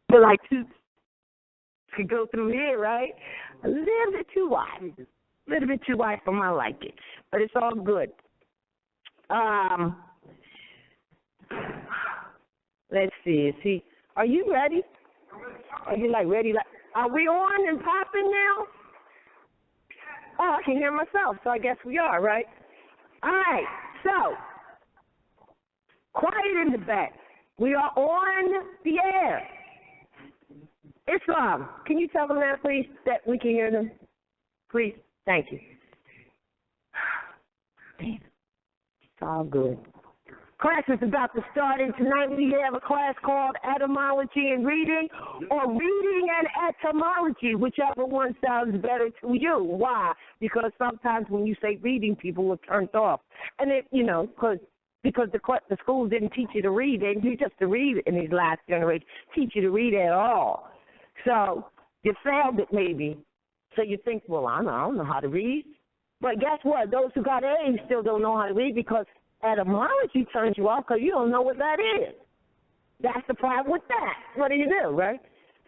feel like two could go through here, right? A little bit too wide. A little bit too wide for my liking. But it's all good. Let's see. Are you ready? Are you ready? Are we on and popping now? Oh, I can hear myself, so I guess we are, right? All right, so, quiet in the back. We are on the air. Islam, can you tell them that, please, that we can hear them? Please, thank you. Damn, it's all good. Class is about to start, and tonight we have a class called Etymology and Reading, or Reading and Etymology, whichever one sounds better to you. Why? Because sometimes when you say reading, people are turned off. And it, because the schools didn't teach you to read. They didn't teach us to read in these last generations, teach you to read at all. So you failed it maybe. So you think, well, I don't know how to read. But guess what? Those who got A's still don't know how to read because etymology turns you off because you don't know what that is. That's the problem with that. What do you do, right?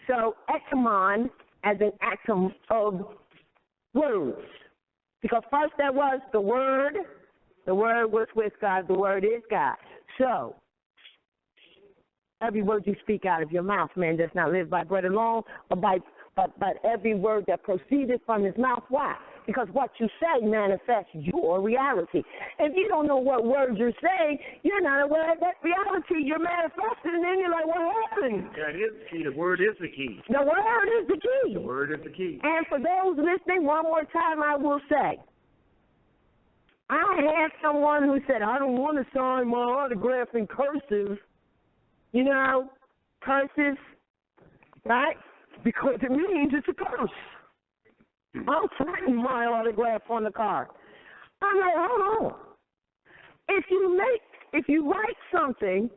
So etymon as an atom of words. Because first there was the word. The word was with God. The word is God. So every word you speak out of your mouth, man, does not live by bread alone, but every word that proceeded from his mouth. Why? Because what you say manifests your reality. If you don't know what words you're saying, you're not aware of that reality. You're manifesting, and then you're like, what happened? Yeah, it is the key. The word is the key. The word is the key. The word is the key. And for those listening, one more time I will say, I had someone who said, I don't want to sign my autograph in cursive. You know, cursive, right? Because it means it's a curse. I'm signing my autograph on the card. I'm like, hold on. If you write something,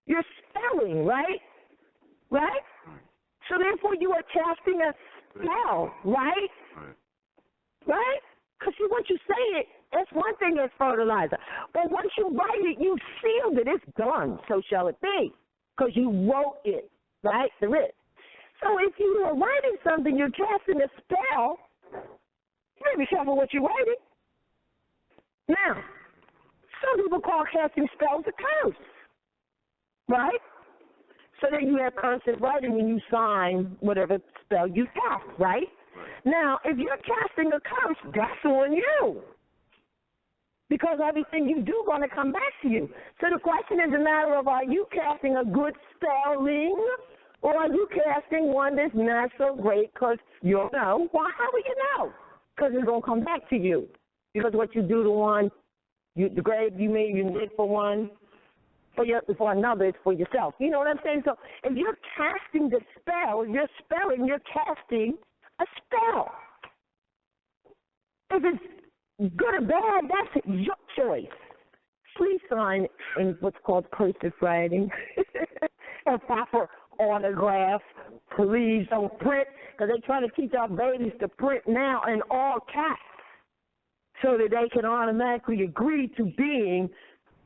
you're spelling, right? Right? So therefore you are casting a spell, right? Right? Because once you say it, that's one thing as fertilizer. But once you write it, you sealed it. It's done. So shall it be. Because you wrote it, right? The writ. So if you are writing something, you're casting a spell. You better be careful what you're writing. Now, some people call casting spells a curse, right? So then you have cursive writing when you sign whatever spell you cast, right? Now, if you're casting a curse, that's on you. Because everything you do is going to come back to you. So the question is a matter of, are you casting a good spelling, or are you casting one that's not so great because you don't know? Well, how will you know? Because it's going to come back to you. Because what you do to one, the grade you did for one, for another, it's for yourself. You know what I'm saying? So if you're casting the spell, you're spelling, you're casting a spell. If it's good or bad, that's your choice. Please sign in what's called cursive writing. And proper autograph. Please don't print, because they're trying to teach our babies to print now in all caps so that they can automatically agree to being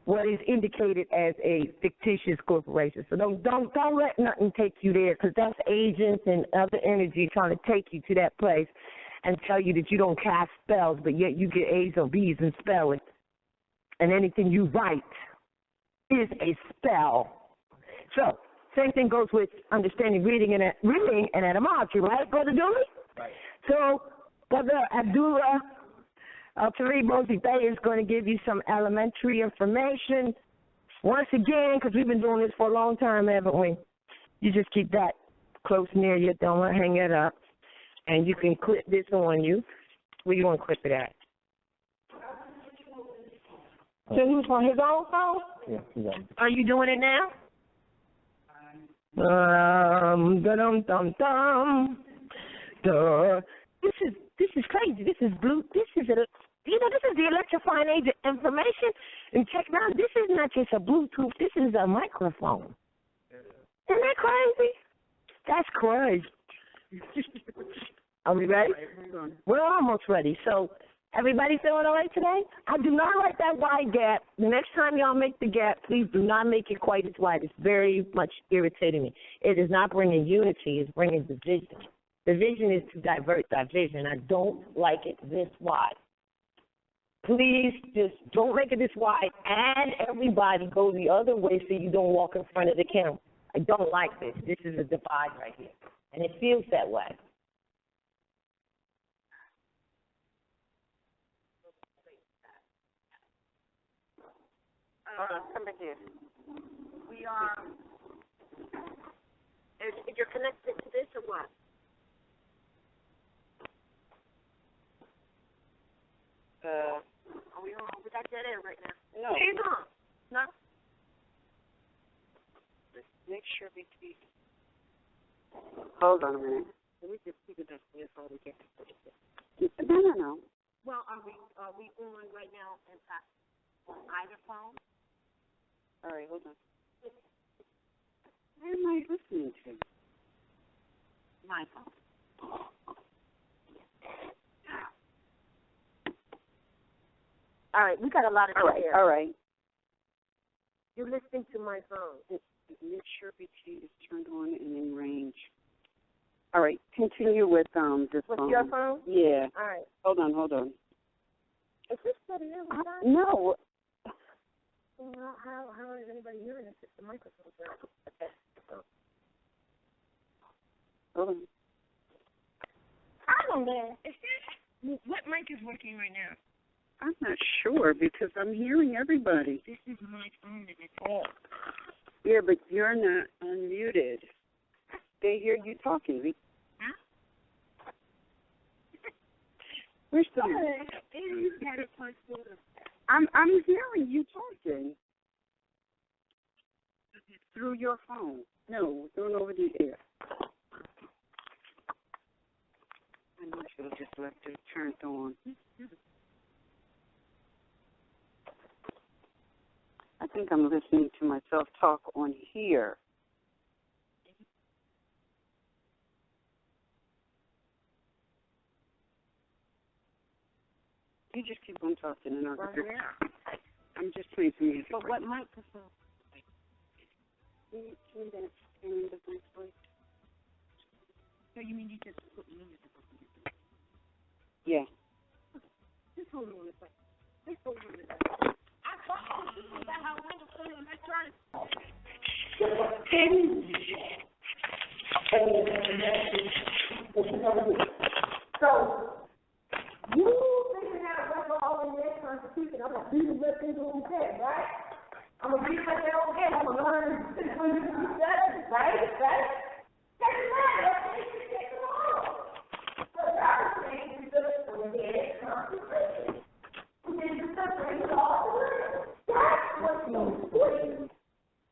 what is indicated as a fictitious corporation. So don't let nothing take you there, because that's agents and other energy trying to take you to that place and tell you that you don't cast spells, but yet you get A's or B's in spelling. And anything you write is a spell. So same thing goes with understanding reading and etymology, right, Brother Dooley? Right. So Brother Abdullah, Talib RVBey is going to give you some elementary information. Once again, because we've been doing this for a long time, haven't we? You just keep that close near you. Don't hang it up. And you can clip this on you. Where you want to clip it at? So who's on his own phone? Yeah, yeah. Are you doing it now? This is crazy. This is blue. This is the electrifying age of information and technology. This is not just a Bluetooth. This is a microphone. Isn't that crazy? That's crazy. Are we ready? We're almost ready. So Everybody feeling all right today? I do not like that wide gap. The next time y'all make the gap, please do not make it quite as wide. It's very much irritating me. It is not bringing unity. It's bringing division. Division is to divert division. I don't like it this wide. Please just don't make it this wide, and everybody go the other way so you don't walk in front of the camera. I don't like this. This is a divide right here, and it feels that way. Come back here. We are. If you're connected to this or what? Are we on? We got that in right now. No. She's on. No. Let's make sure we keep. Hold on a minute. Let me just keep it up. That's all we get. No. Well, are we on right now on either phone? All right, hold on. Where am I listening to? My phone. All right, we got a lot of air. All right. You're listening to my phone. Make sure BT is turned on and in range. All right, continue with this phone. With your phone? Yeah. All right. Hold on. Is this steady now? No. Well, how is anybody hearing this if the microphone's there? Okay. Hold on. I don't know. What mic is working right now? I'm not sure because I'm hearing everybody. This is my phone and it's off. Yeah, but you're not unmuted. They hear you talking. Huh? Where's the I'm hearing you talking through your phone. No, going over the air. I know I should have just left it turned on. I think I'm listening to myself talk on here. You just keep on talking and I'll get I'm just playing some music. But what microphone? So you mean you just put music on? Yeah. Just hold on a second. Just hold on a second. I thought this was about how wonderful electronic. So, you figuring out what's all in their constitution. I'm going to do what they don't say, right? I'm going to do what they don't get. I'm going to learn right? Right? That's right. That's all. But the other thing is just when their constitution. That's what's important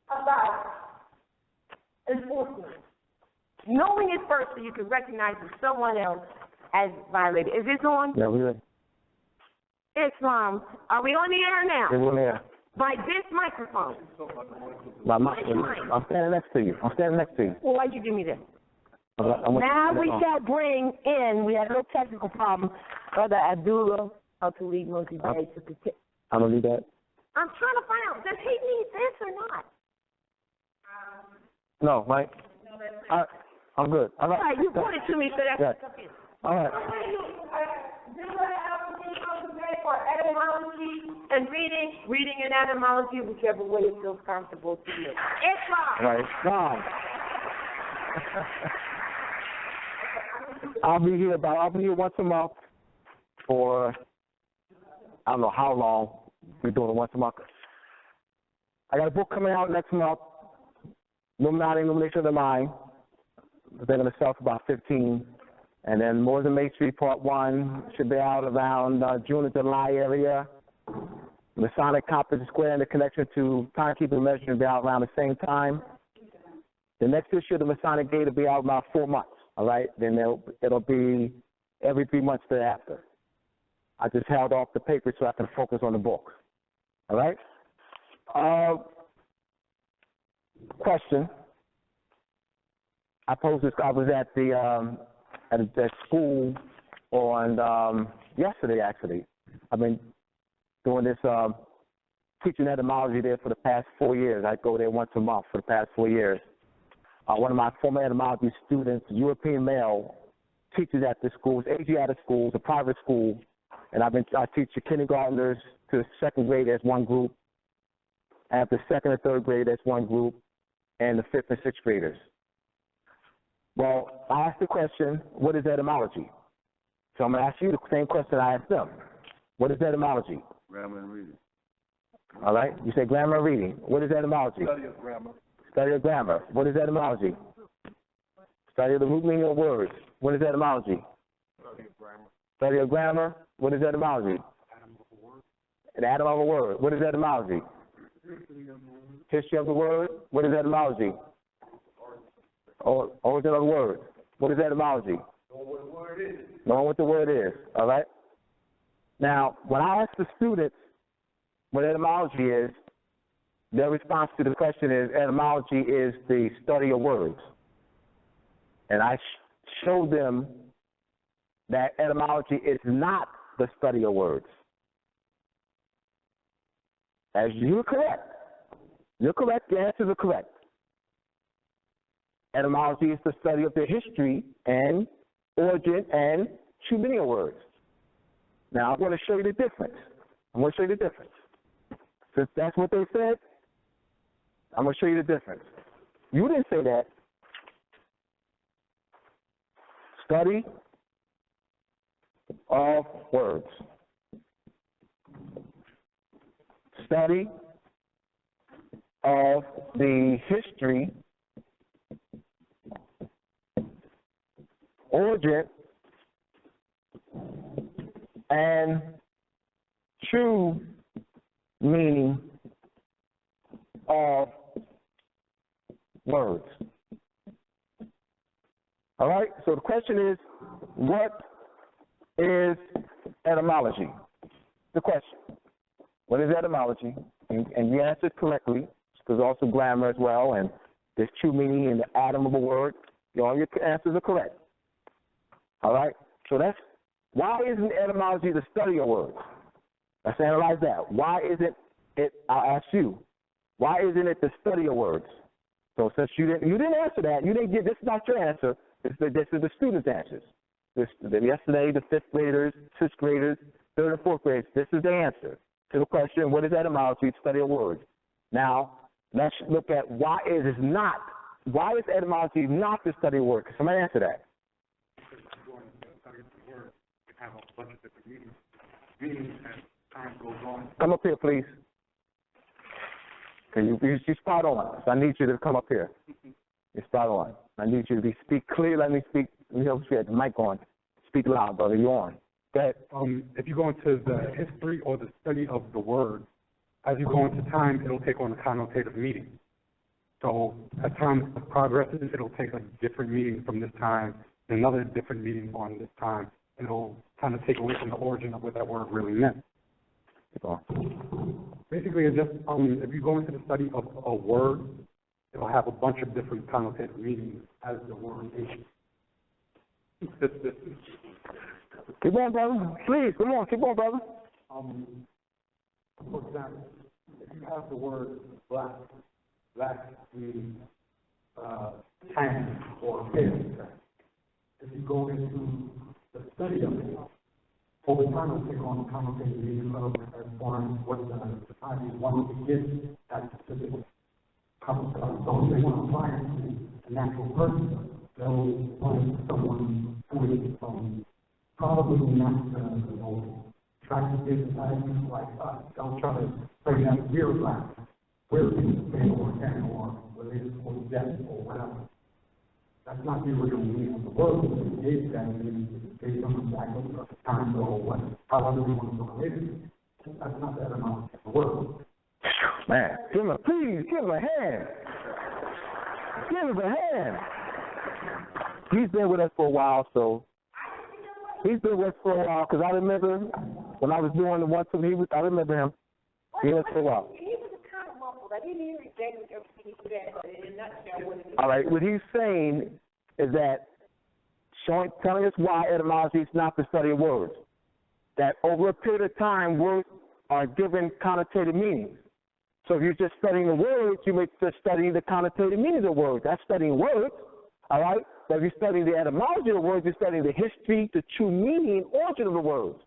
about enforcement. Knowing it first so you can recognize if someone else has violated. Is this on? Yeah, we're ready. Islam. Are we on the air now? We're on the air. By this microphone. I'm standing next to you. Well, why'd you give me this? Now we shall bring in, we had a little technical problem, Brother Abdullah, Talib, Mosi. I'm going to leave that. I'm trying to find out, does he need this or not? No, Mike. I'm good. All right, you put it to me, so that's yeah. All right. For etymology and reading and etymology, whichever way it feels comfortable to you. Right. Wow. I'll be here once a month for I don't know how long. We're doing it once a month. I got a book coming out next month, Illumination of the Mind. They're going to sell for about 15. And then Moors and Masonry Part 1 should be out around June or July area. Masonic Compass Square and the connection to timekeeping measure will be out around the same time. The next issue of the Masonic Gate will be out about 4 months, all right? Then it'll be every 3 months thereafter. I just held off the paper so I can focus on the book, all right? Question. I posed this. I was at the at school on yesterday, actually, I've been doing this teaching etymology there for the past 4 years. I go there once a month for the past 4 years. One of my former etymology students, European male, teaches at the school. It's Asiatic school. It's a private school. And I teach the kindergartners to the second grade as one group. At the second and third grade, that's one group. And the fifth and sixth graders. Well, I asked the question, what is etymology? So I'm going to ask you the same question I asked them. What is etymology? Grammar and reading. All right. You say grammar and reading. What is etymology? Study of grammar. Study of grammar. What is etymology? Study of the root meaning of words. What is etymology? Study of grammar. Study of grammar. What is etymology? Atom of a word. An atom of a word. What is etymology? History of the word. What is etymology? Origin of the word. What is etymology? Knowing what the word is. Knowing what the word is. All right? Now, when I ask the students what etymology is, their response to the question is etymology is the study of words. And I show them that etymology is not the study of words. As you're correct. You're correct. The answers are correct. Etymology is the study of the history and origin and true meaning of words. Now, I'm going to show you the difference. Since that's what they said, I'm going to show you the difference. You didn't say that. Study of words. Study of the history, origin, and true meaning of words. All right? So the question is, what is etymology? The question. What is etymology? And you answered correctly. There's also grammar as well, and there's true meaning in the atom of a word. All your answers are correct. All right? So that's, why isn't etymology the study of words? Let's analyze that. Why isn't it, I'll ask you, why isn't it the study of words? So since you didn't answer that, this is not your answer, this is the students' answers. Yesterday, the fifth graders, sixth graders, third and fourth graders, this is the answer to the question, what is etymology? Study of words. Now, let's look at why is etymology not the study of words? Somebody answer that. Come up here, please. You're spot on. So I need you to come up here. You're spot on. I need you to speak clear. Let me speak. Let me help you get the mic on. Speak loud, brother. You're on. Go ahead. If you go into the history or the study of the word, as you go into time, it'll take on a connotative meaning. So as time progresses, it'll take a different meaning from this time, another different meaning on this time. It'll kind of take away from the origin of what that word really meant. Basically, it's just if you go into the study of a word, it'll have a bunch of different connotative meanings as the word is. Keep on, brother. Please, come on. Keep on, brother. For example, if you have the word black means tan or pale. If you go into the study of it, over time it'll take on the connotative meaning of as far as what the society wants to give that specific concept. So if they want to apply it to a natural person, they'll find someone who is probably not the most attractive society like us. They'll try to bring that we're black, we're pale or tan or related or deaf or whatever. That's not the original meaning of the word. We gave that meaning based on the fact of the time or what, however we want to relate it. That's not that amount of the word. Man, give him a hand. Give him a hand. He's been with us for a while, because I remember when I was doing the one from I remember him. He was for a while. He was kind of muffled. I didn't hear exactly everything he said, but in a nutshell, what it is. All right, what he's saying is that telling us why etymology is not the study of words. that over a period of time, words are given connotative meanings. So if you're just studying the words, you may just study the connotative meanings of words. That's studying words, all right? But if you're studying the etymology of words, you're studying the history, the true meaning, origin of the words,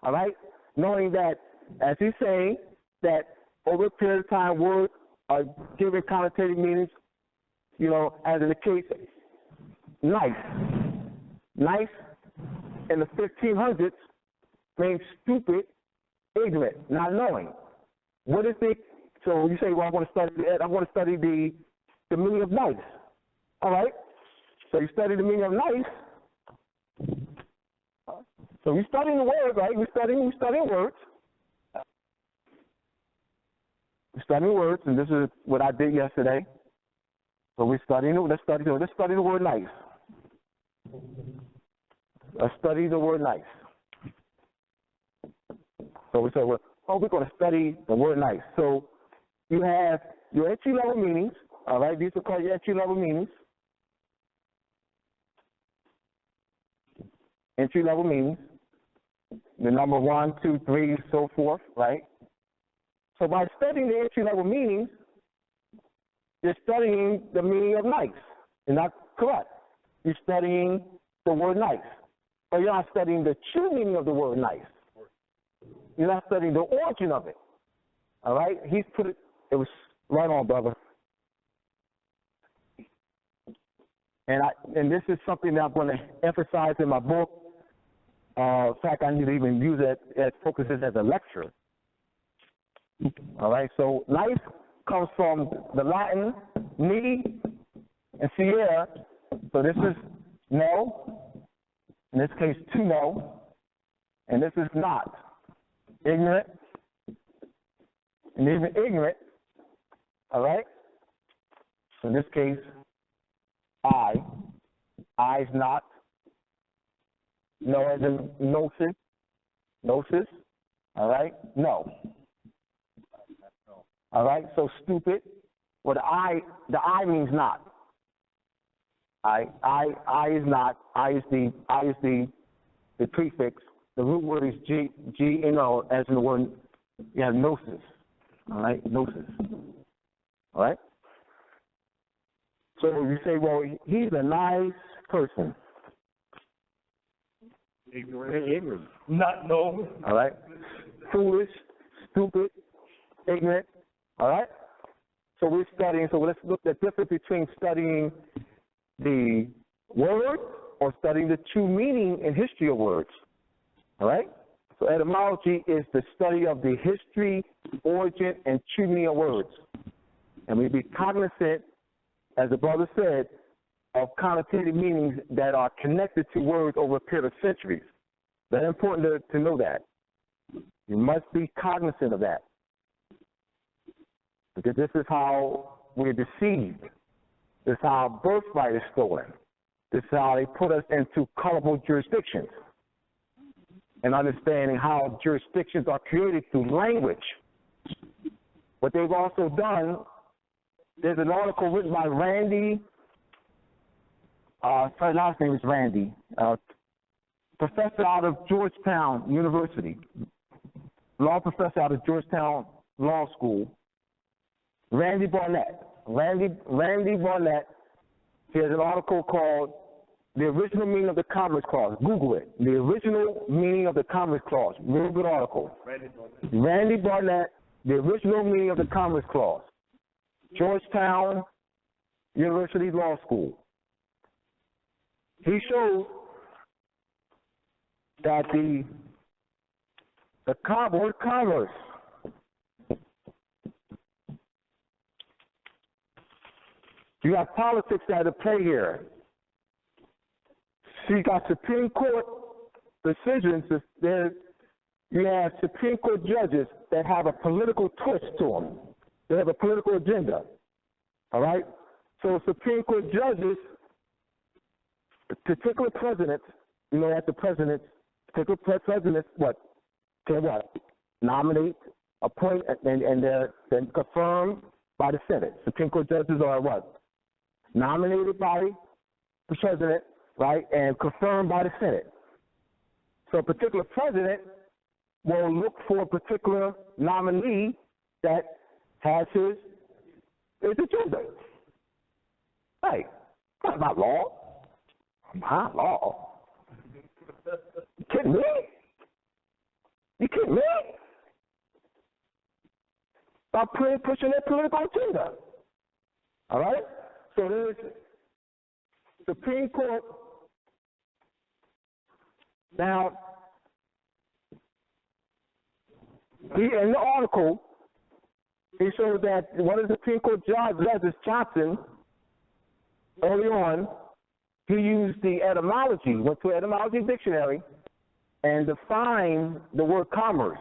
all right? Knowing that, as he's saying, that over a period of time, words are given connotative meanings, you know, as in the case, nice. Nice in the 1500s means stupid, ignorant, not knowing. What is the, so you say, well, I want to study the meaning of nice. All right? So you study the meaning of nice. So we're studying the word, right? We're studying words. We're studying words, and this is what I did yesterday. So we're studying, let's study the word nice. Let's study the word nice. So we say, well, we're going to study the word nice. So you have your entry-level meanings, all right? These are called your entry-level meanings. Entry-level meanings. The number 1, 2, 3, so forth, right? So by studying the entry-level meanings, you're studying the meaning of nice. You're not correct. You're studying the word nice. But you're not studying the true meaning of the word nice. You're not studying the origin of it. All right? He's put it, it was right on, brother. And this is something that I'm going to emphasize in my book. In fact, I need to even use it as focuses as a lecture. All right? So nice comes from the Latin ni and sierra. So this is no. In this case, to know. And this is not. Ignorant. And even ignorant. All right? So in this case, I is not. No as in gnosis. Gnosis. All right? No. All right? So stupid. Well, the I means not. I is not. I is the prefix. The root word is G-N-O, as in the word, you have gnosis. All right? Gnosis. All right? So you say, well, he's a nice person. Ignorant. Not know. All right? Foolish, stupid, ignorant. All right? So we're studying, so let's look at the difference between studying the word or studying the true meaning and history of words. All right? So etymology is the study of the history, origin, and true meaning of words. And we be cognizant, as the brother said, of connotative meanings that are connected to words over a period of centuries. Very important to know that. You must be cognizant of that. Because this is how we're deceived. This is how our birthright is stolen. This is how they put us into colorful jurisdictions. And understanding how jurisdictions are created through language. What they've also done, there's an article written by Randy, sorry, last name is Randy, professor out of Georgetown University, law professor out of Georgetown Law School, Randy Barnett. Randy Barnett, he has an article called The Original Meaning of the Commerce Clause. Google it. The Original Meaning of the Commerce Clause. Real good article. Randy Barnett, The Original Meaning of the Commerce Clause. Georgetown University Law School. He shows that the word commerce you have politics that are at play here. So you got Supreme Court decisions. You have Supreme Court judges that have a political twist to them. They have a political agenda. All right? So Supreme Court judges, particular presidents, you know, that the presidents, particular presidents, can nominate, appoint, and they're then confirmed by the Senate. Supreme Court judges are what? Nominated by the president, right, and confirmed by the Senate. So a particular president will look for a particular nominee that has his agenda. Hey, that's not law. Not law. You kidding me? You kidding me? About pushing their political agenda. All right? So there's Supreme Court. Now, in the article, he showed that one of the Supreme Court judges, Johnson, early on, he used the etymology, went to an etymology dictionary, and defined the word commerce.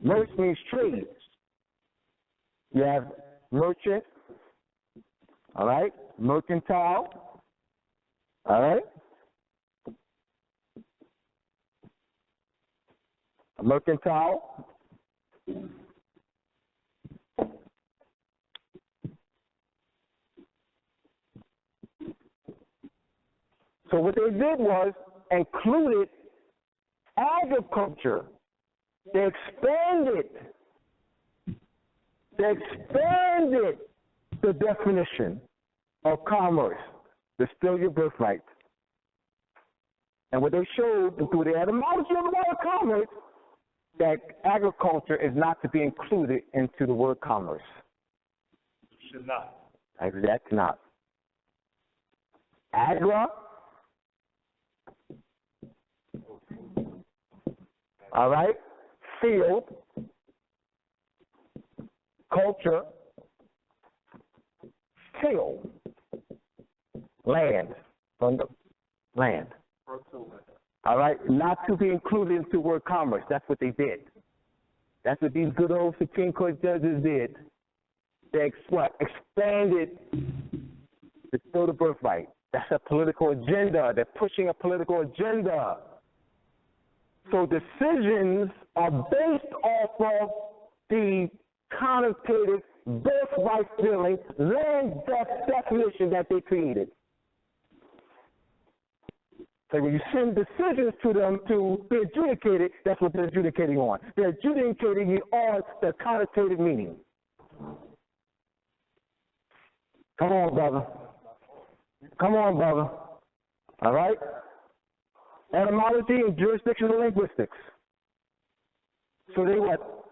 Merch means trade. You have merchant, all right, mercantile, all right, mercantile. So what they did was included agriculture. They expanded the definition of commerce, to steal your birthright. And what they showed through the etymology of the word commerce, that agriculture is not to be included into the word commerce. Should not. Exactly not. Agra, all right, field, culture, till, land, from the land. All right, not to be included into the word commerce. That's what they did. That's what these good old Supreme Court judges did. They expanded to steal the birthright. That's a political agenda. They're pushing a political agenda. So decisions are based off of the connotative birthright feeling, land definition that they created. So when you send decisions to them to be adjudicated, that's what they're adjudicating on. They're adjudicating it on the connotative meaning. Come on, brother. Come on, brother. All right? Etymology and jurisdictional linguistics. So they what?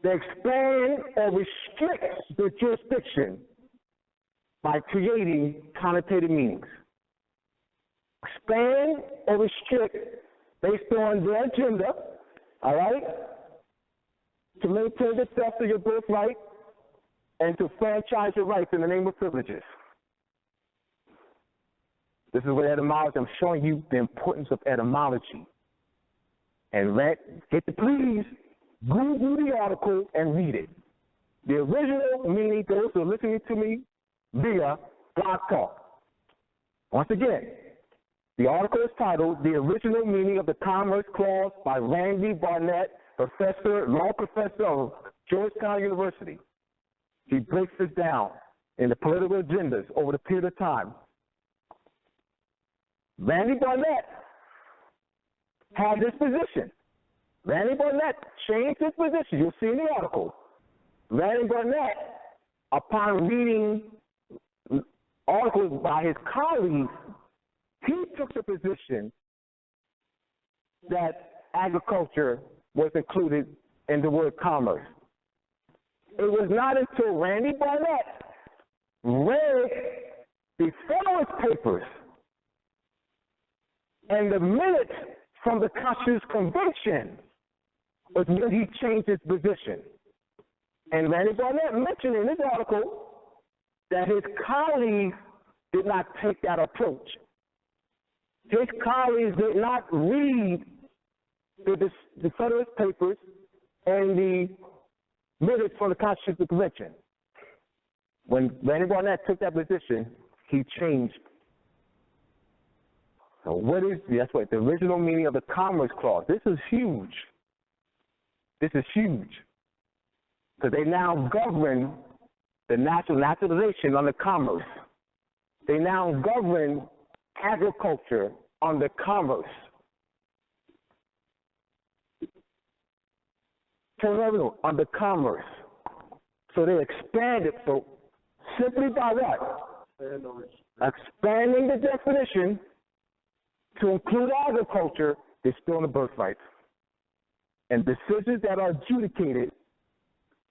They expand or restrict the jurisdiction by creating connotative meanings. Expand or restrict based on their agenda, all right, to maintain the theft of your birthright and to franchise your rights in the name of privileges. This is what etymology, I'm showing you the importance of etymology. And hit the please, Google the article and read it. The original meaning, those who are listening to me via Blog Talk. Once again, the article is titled The Original Meaning of the Commerce Clause by Randy Barnett, law professor of Georgetown University. He breaks this down in the political agendas over the period of time. Randy Barnett had this position. Randy Barnett changed his position. You'll see in the article. Randy Barnett, upon reading articles by his colleagues, he took the position that agriculture was included in the word commerce. It was not until Randy Barnett read the Federalist Papers and the minutes from the Constitutional Convention was when he changed his position. And Randy Barnett mentioned in his article that his colleagues did not take that approach. His colleagues did not read the Federalist Papers and the minutes from the Constitutional Convention. When Randy Barnett took that position, he changed. So that's what the original meaning of the Commerce Clause. This is huge. This is huge. Because they now govern the naturalization under commerce. They now govern agriculture under commerce. revenue under commerce. So they expanded. So simply by what? Expanding the definition to include agriculture, they're still in the birthright. And decisions that are adjudicated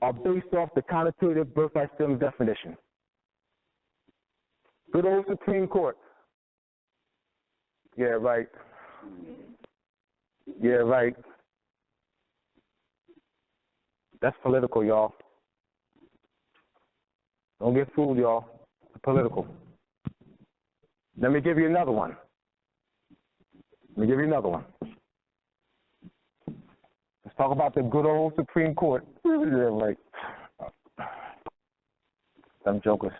are based off the connotative birthright still definition. Good old Supreme Court. Yeah, right. Yeah, right. That's political, y'all. Don't get fooled, y'all. It's political. Let me give you another one. Let's talk about the good old Supreme Court. Yeah, right. Them jokers.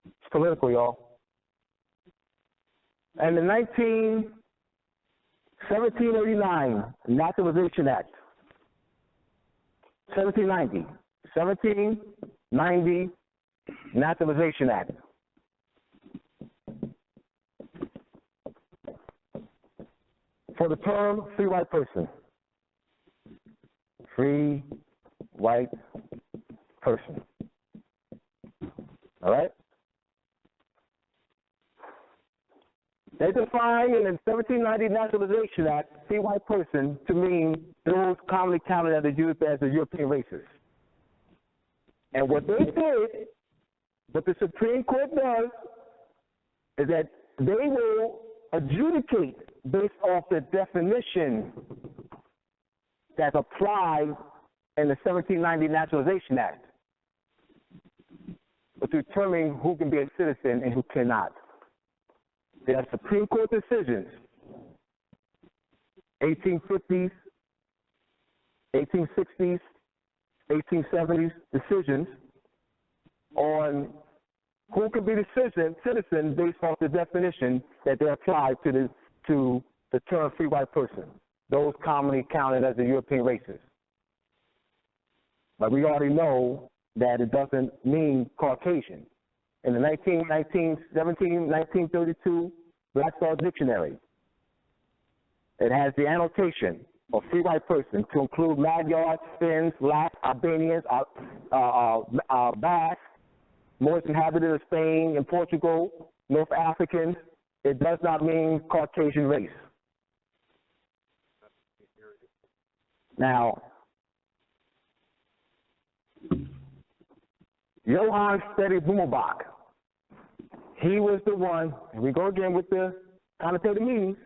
It's political, y'all. And the 1789 Naturalization Act. 1790 Naturalization Act. For the term free white person. Free white person. All right? They define in the 1790 Naturalization Act free white person to mean those commonly counted as the European races. And what they did, what the Supreme Court does, is that they will adjudicate based off the definition that's applied in the 1790 Naturalization Act, but determining who can be a citizen and who cannot. They have Supreme Court decisions, 1850s, 1860s, 1870s decisions on who can be the citizen based off the definition that they apply to the term free white person, those commonly counted as the European races. But we already know that it doesn't mean Caucasian. In the 1932 Black-Star Dictionary, it has the annotation of free white person to include Magyars, Finns, Lapps, Albanians, Basques, Moorish inhabitants of Spain and Portugal, North Africans. It does not mean Caucasian race. Now, Johann Steddy Boomelbach, he was the one, and we go again with the connotative meanings.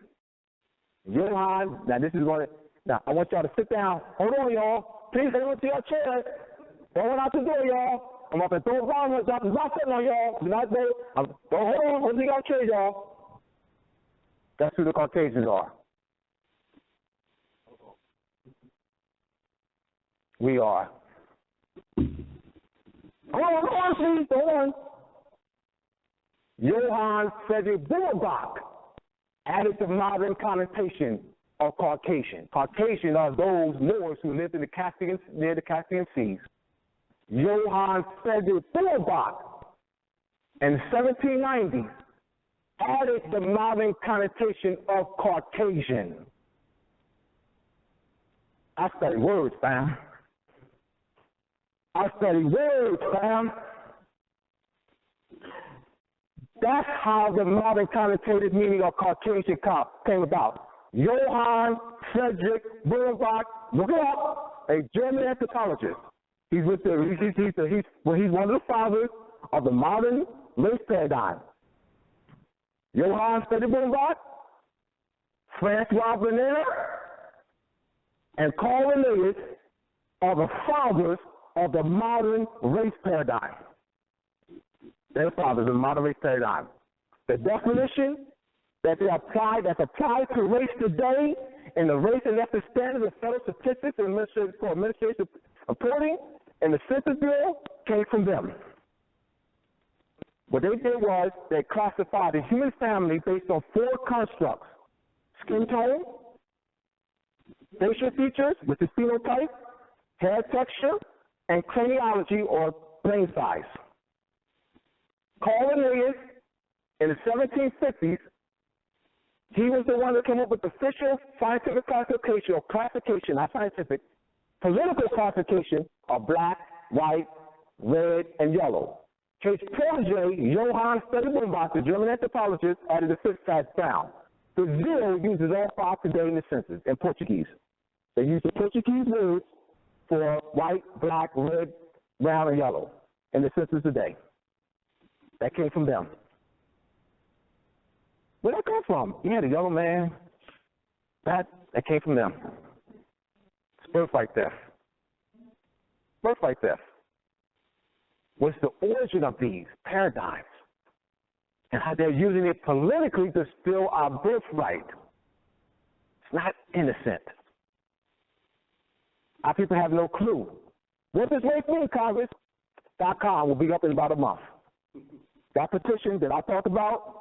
Johann, now this is going to, now I want y'all to sit down. Hold on, y'all. Please hang on to your chair. Don't out the door, y'all. I'm up and throw around, drop the box on y'all. Do not go. Hold on, hold on, your chair, y'all. That's who the Caucasians are. We are. Hold on, please, hold on. Johann Frederick Boomelbach added the modern connotation of Caucasian. Caucasian are those Moors who lived in the Caspian, near the Caspian Seas. Johann Frederick Boomelbach in the 1790s added the modern connotation of Caucasian. I study words, fam. That's how the modern connotative meaning of Caucasian came about. Johann Frederick Boomelbach, look it up, a German anthropologist. He's one of the fathers of the modern race paradigm. Johann Frederick Boomelbach, Francois Bernard, and Carl Linnaeus are the fathers of the modern race paradigm. They're the fathers of the modern race paradigm. The definition that they apply, that's applied to race today in the race and ethnic standards of federal statistics and administration reporting and the Census Bureau came from them. What they did was they classified the human family based on 4 constructs: skin tone, facial features, which is phenotype, hair texture, and craniology or brain size. Carl Linnaeus in the 1750s He was the one that came up with the official scientific classification, not scientific, political classification of black, white, red, and yellow. His protege, Johann Talib, the German anthropologist, added the fifth fact down. Brazil uses all five today in the census in Portuguese. They use the Portuguese words for white, black, red, brown, and yellow in the census today. That came from them. Where'd that come from? You had a yellow man. That came from them. It's birthright theft. Birthright theft. What's the origin of these paradigms and how they're using it politically to steal our birthright. It's not innocent. Our people have no clue. What does race mean, Congress.com will be up in about a month. That petition that I talked about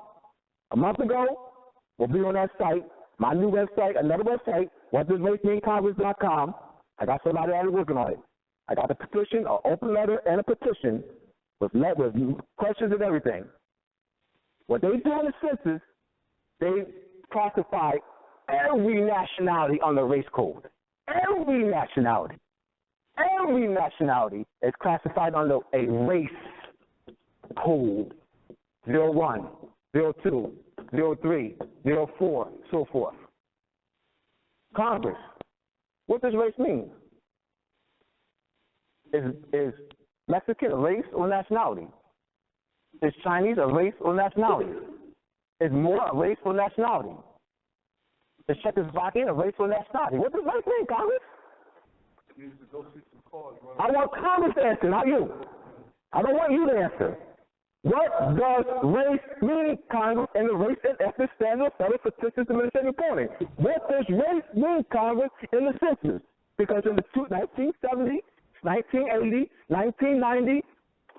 a month ago will be on that site, my new website, another website, what does race mean, Congress.com. I got somebody already working on it. I got a petition, an open letter, and a petition with questions and everything. What they do in the census, they classify every nationality on the race code. Every nationality. Every nationality is classified under a race code. 01, 02, 03, 04, so forth. Congress, what does race mean? Is Mexican a race or nationality? Is Chinese a race or nationality? Is Moor a race or nationality? Is Czechoslovakian a race or nationality? What does race mean, Congress? I want Congress to answer, not you. I don't want you to answer. What does race mean, Congress, in the Race and Ethnic Standards Federal Statistics Administrative Reporting? What does race mean, Congress, in the census? Because in the 1970, 1980, 1990,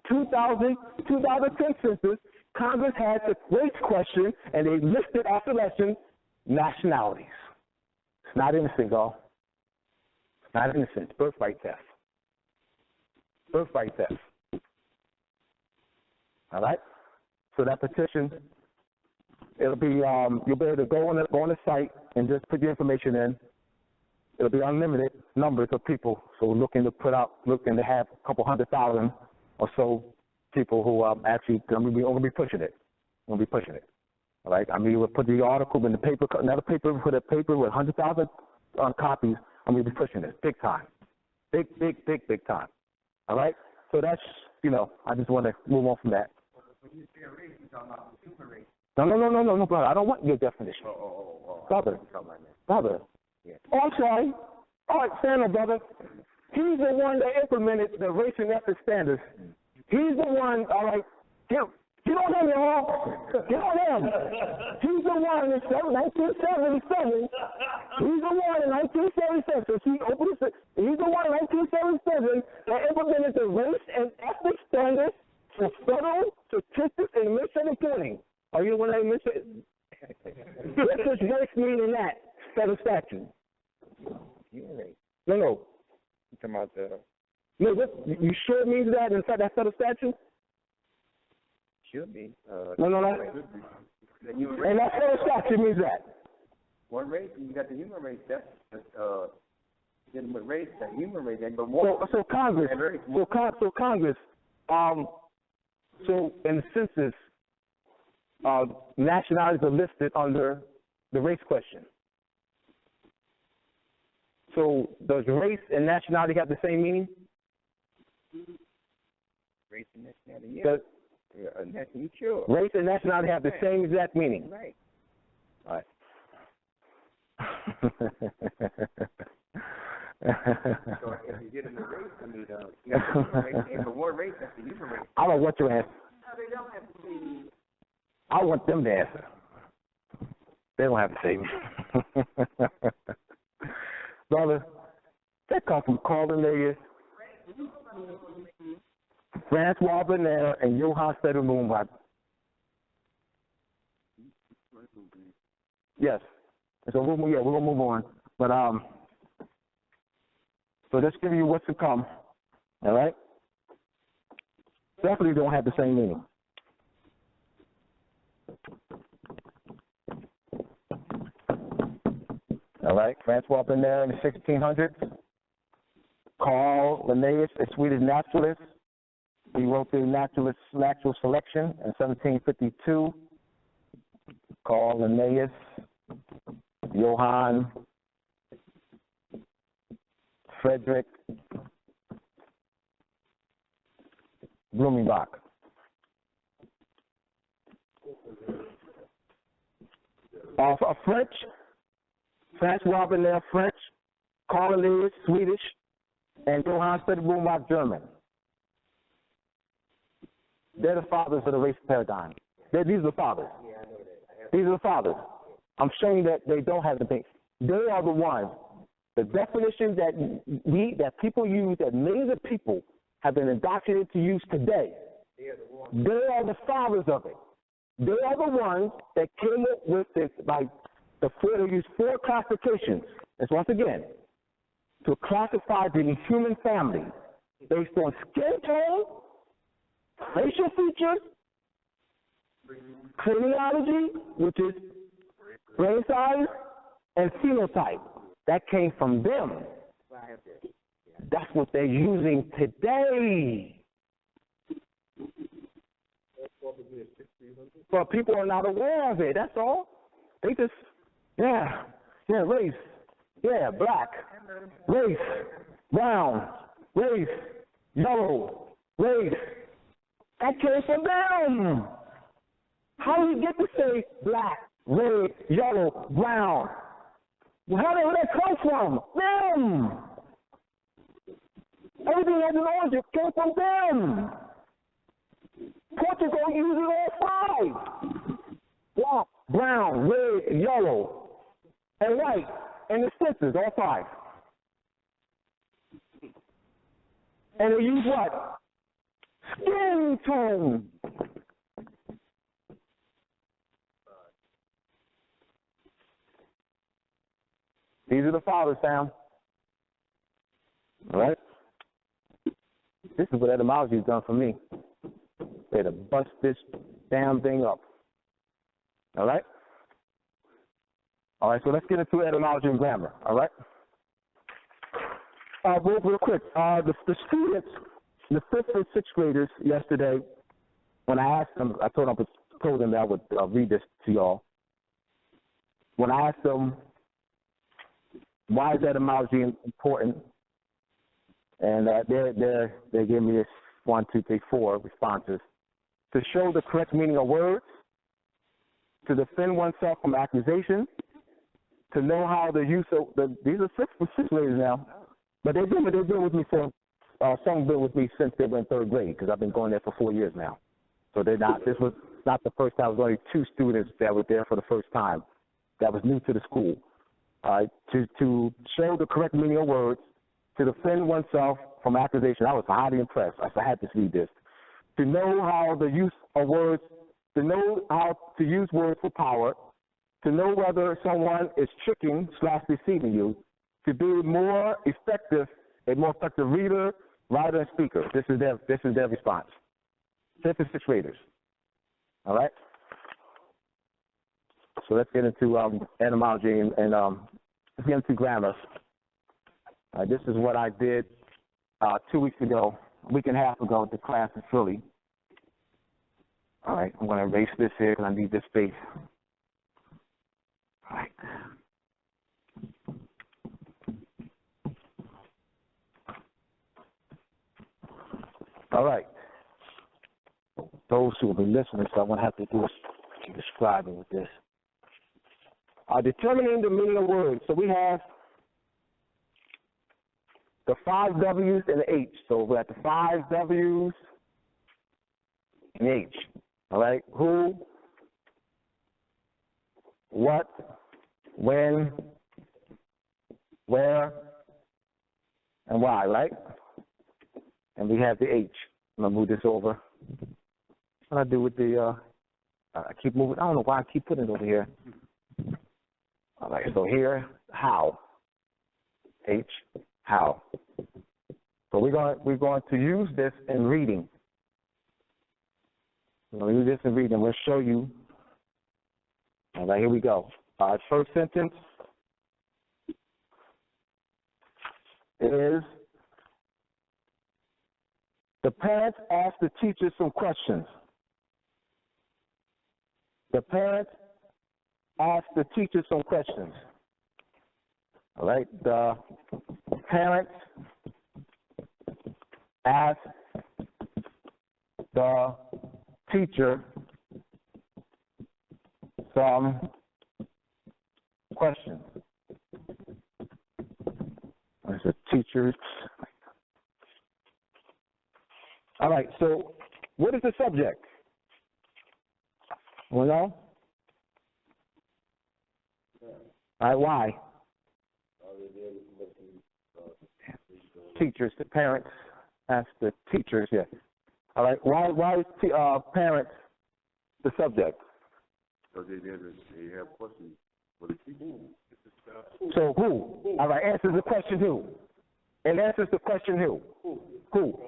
2000, 2010 census, Congress had the race question, and they listed after election nationalities. It's not innocent, y'all. It's not innocent. Birthright theft. Birthright theft. All right? So that petition, it'll be, you'll be able to go on the site and just put your information in. It'll be unlimited numbers of people. So we're looking to have a couple 100,000 or so people who actually going to be pushing it. We'll be pushing it. All right? I mean, we'll put the article in the paper, another paper, put a paper with 100,000 copies, and we'll be pushing it big time. Big time. All right? So that's, I just want to move on from that. When you say race, you're talking about the super race. No, brother. I don't want your definition. Brother. Yeah. Oh, I'm sorry. All right, Samuel, brother. He's the one that implemented the race and ethnic standards. He's the one, all right. Get on him, y'all. Get on him. He's the one in 1977. He's the one in 1977. So he's the one in 1977 that implemented the race and ethnic standards for federal statistics and administrative reporting. Are you the one that administrated? What does race mean in that federal statute? No. You talking about the? No, you sure it means that inside that federal statute? Should be. No. And that federal statute means that. One race, you got the human race. That's dealing with race, that human race. But more. So Congress. So Congress. So in the census, nationalities are listed under the race question. So does race and nationality have the same meaning? Race and nationality, yeah. Sure. Race and nationality have the same exact meaning. Right. All right. So if you get in the race, I mean, you got the human race, and for one race, that's the human race. I don't want your answer. No, they don't have to be. I want them to answer. They don't have to say me. Brother, they come from Cornelius, Francois Bernard, and Johann Steddermoon. Yes. So we're gonna move on. But so let's give you what's to come. All right? Definitely don't have the same meaning. right? Francois been there in the 1600s. Carl Linnaeus, a Swedish naturalist. He wrote the Natural Selection in 1752. Carl Linnaeus, Johann Frederick Blumenbach. French, Francois Bernard, French, Carl Linnaeus, Swedish, and Johann Frederick Blumenbach, German. They're the fathers of the race paradigm. These are the fathers. These are the fathers. I'm showing you that they don't have the thing. They are the ones. The definition that people use, that millions of people have been indoctrinated to use today, they are the fathers of it. They are the ones that came up with this, like they use 4 classifications. And once again, to classify the human family based on skin tone, facial features, craniology, which is brain size, and phenotype. That came from them. That's what they're using today. But people are not aware of it, that's all. They just, race, black, race, brown, race, yellow, race. That came from them. How do you get to say black, red, yellow, brown? Well, how did that come from? Them. Everything has an origin. It came from them. Portugal uses all 5. Black, brown, red, yellow, and white. And the senses, all 5. And they use what? Skin tone. These are the fathers, Sam. All right? This is what etymology has done for me. They had to bust this damn thing up. All right? All right, so let's get into etymology and grammar. All right? Real quick. The students, the 5th and 6th graders yesterday, when I asked them, I told them that I would read this to y'all. When I asked them, why is etymology important? And they gave me this 1, 2, 3, 4 responses. To show the correct meaning of words, to defend oneself from accusation, to know how the use of these are 6th graders now, but they've been with me for some been with me since they were in 3rd grade because I've been going there for 4 years now. So they're not. This was not the first time. It was only 2 students that were there for the first time. That was new to the school. To show the correct meaning of words, to defend oneself from accusation. I was highly impressed. I had to read this. To know how the use of words, to know how to use words for power, to know whether someone is tricking / deceiving you, to be a more effective reader, writer, and speaker. This is their response. 5th and 6th graders. All right. So let's get into etymology and let's get into grammar. This is what I did 2 weeks ago, a week and a half ago at the class in Philly. All right, I'm going to erase this here because I need this space. All right. All right. Those who will be listening, so I won't have to do describing with this. Determining the meaning of words. So we have the 5 W's and the H. So we're at the 5 W's and the H. All right? Who, what, when, where, and why, right? And we have the H. I'm going to move this over. What I do with the, I keep moving. I don't know why I keep putting it over here. All right, so here, how. H, how. So we're going to use this in reading. We're going to use this in reading. We'll show you. All right, here we go. First sentence. is the parents ask the teacher some questions. The parents ask the teacher some questions. All right, the parents ask the teacher some questions. As a teacher. All right, so what is the subject? You know? All right, why? Teachers, the parents ask the teachers, yes. All right, why is parents the subject? So they have questions for the teacher. So who? All right, answers the question who? It answers the question who? Who?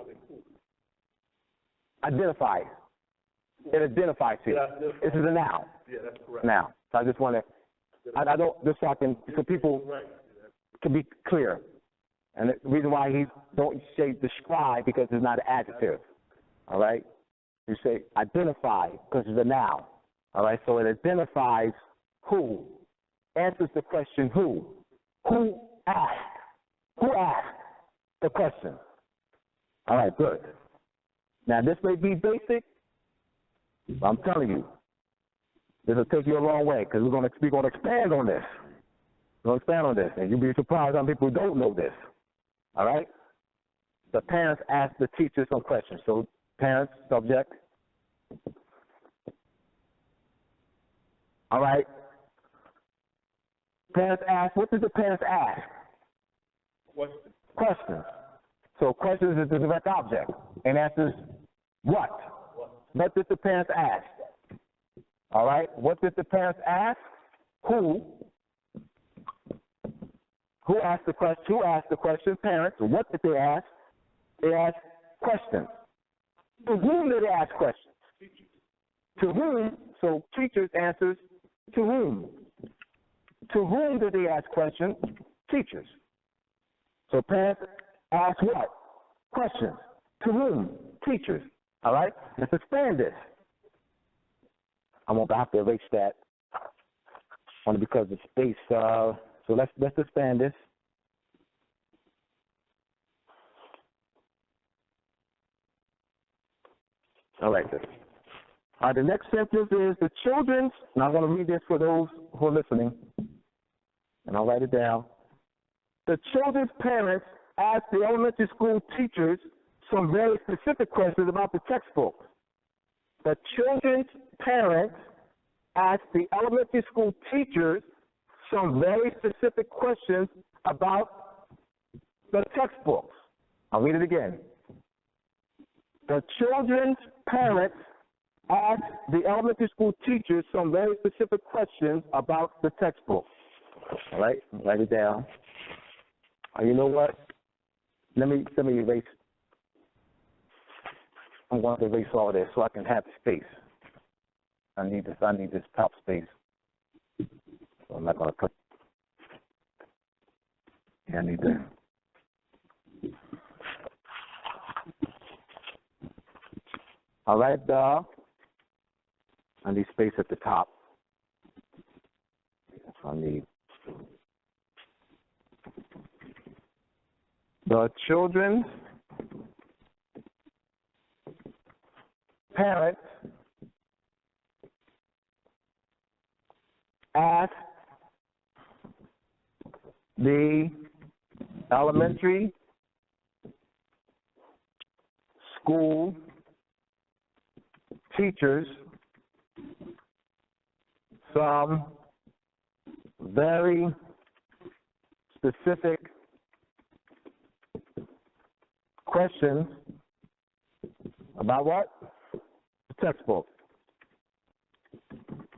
Identify. It identifies it. This is a noun. Yeah, that's correct. Now, so I just want to, I don't, just so people can be clear. And the reason why he don't say describe, because it's not an adjective. All right? You say identify because it's a noun. All right? So it identifies who, answers the question who. Who asked? Who asked the question? All right, good. Now, this may be basic, but I'm telling you, this will take you a long way because we're going to expand on this. We're going to expand on this, and you'll be surprised how many people don't know this. All right? The parents ask the teacher some questions. So, parents, subject. All right? Parents ask, what did the parents ask? Questions. So, questions is the direct object, and answers what? What did the parents ask? All right? What did the parents ask? Who? Who asked the question? Who asked the question? Parents. What did they ask? They asked questions. To whom did they ask questions? To whom? So teachers answers to whom? To whom did they ask questions? Teachers. So parents ask what? Questions. To whom? Teachers. All right? Let's expand this. I won't have to erase that only because of space. So let's expand this. All right, then. All right, the next sentence is the children's, and I'm going to read this for those who are listening, and I'll write it down. The children's parents asked the elementary school teachers some very specific questions about the textbook. The children's parents asked the elementary school teachers some very specific questions about the textbooks. I'll read it again. The children's parents asked the elementary school teachers some very specific questions about the textbook. All right, write it down. You know what? Let me erase. I'm going to erase all this so I can have space. I need this top space. So I'm not going to put. Yeah, I need that. All right, I need space at the top. That's what I need. The children's parents asked the elementary school teachers some very specific questions about what? The textbook.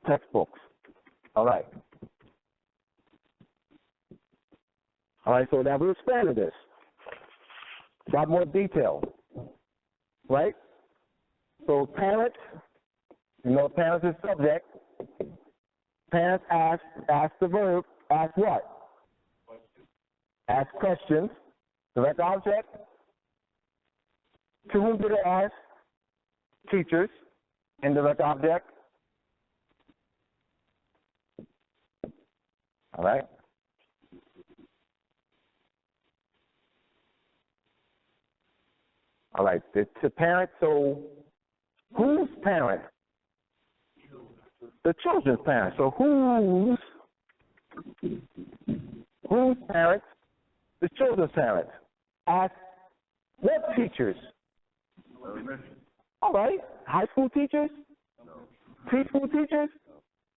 Textbooks. All right. All right, so now we expanded this. Got more detail. Right? So parents, you know, parents is subject. Parents ask the verb, ask what? Ask questions. Direct object. To whom did it ask? Teachers. Indirect object. All right. All right. To parents. So whose parent? The children's parents. So whose parents? The children's parents. Ask what teachers? All right. High school teachers? Preschool teachers?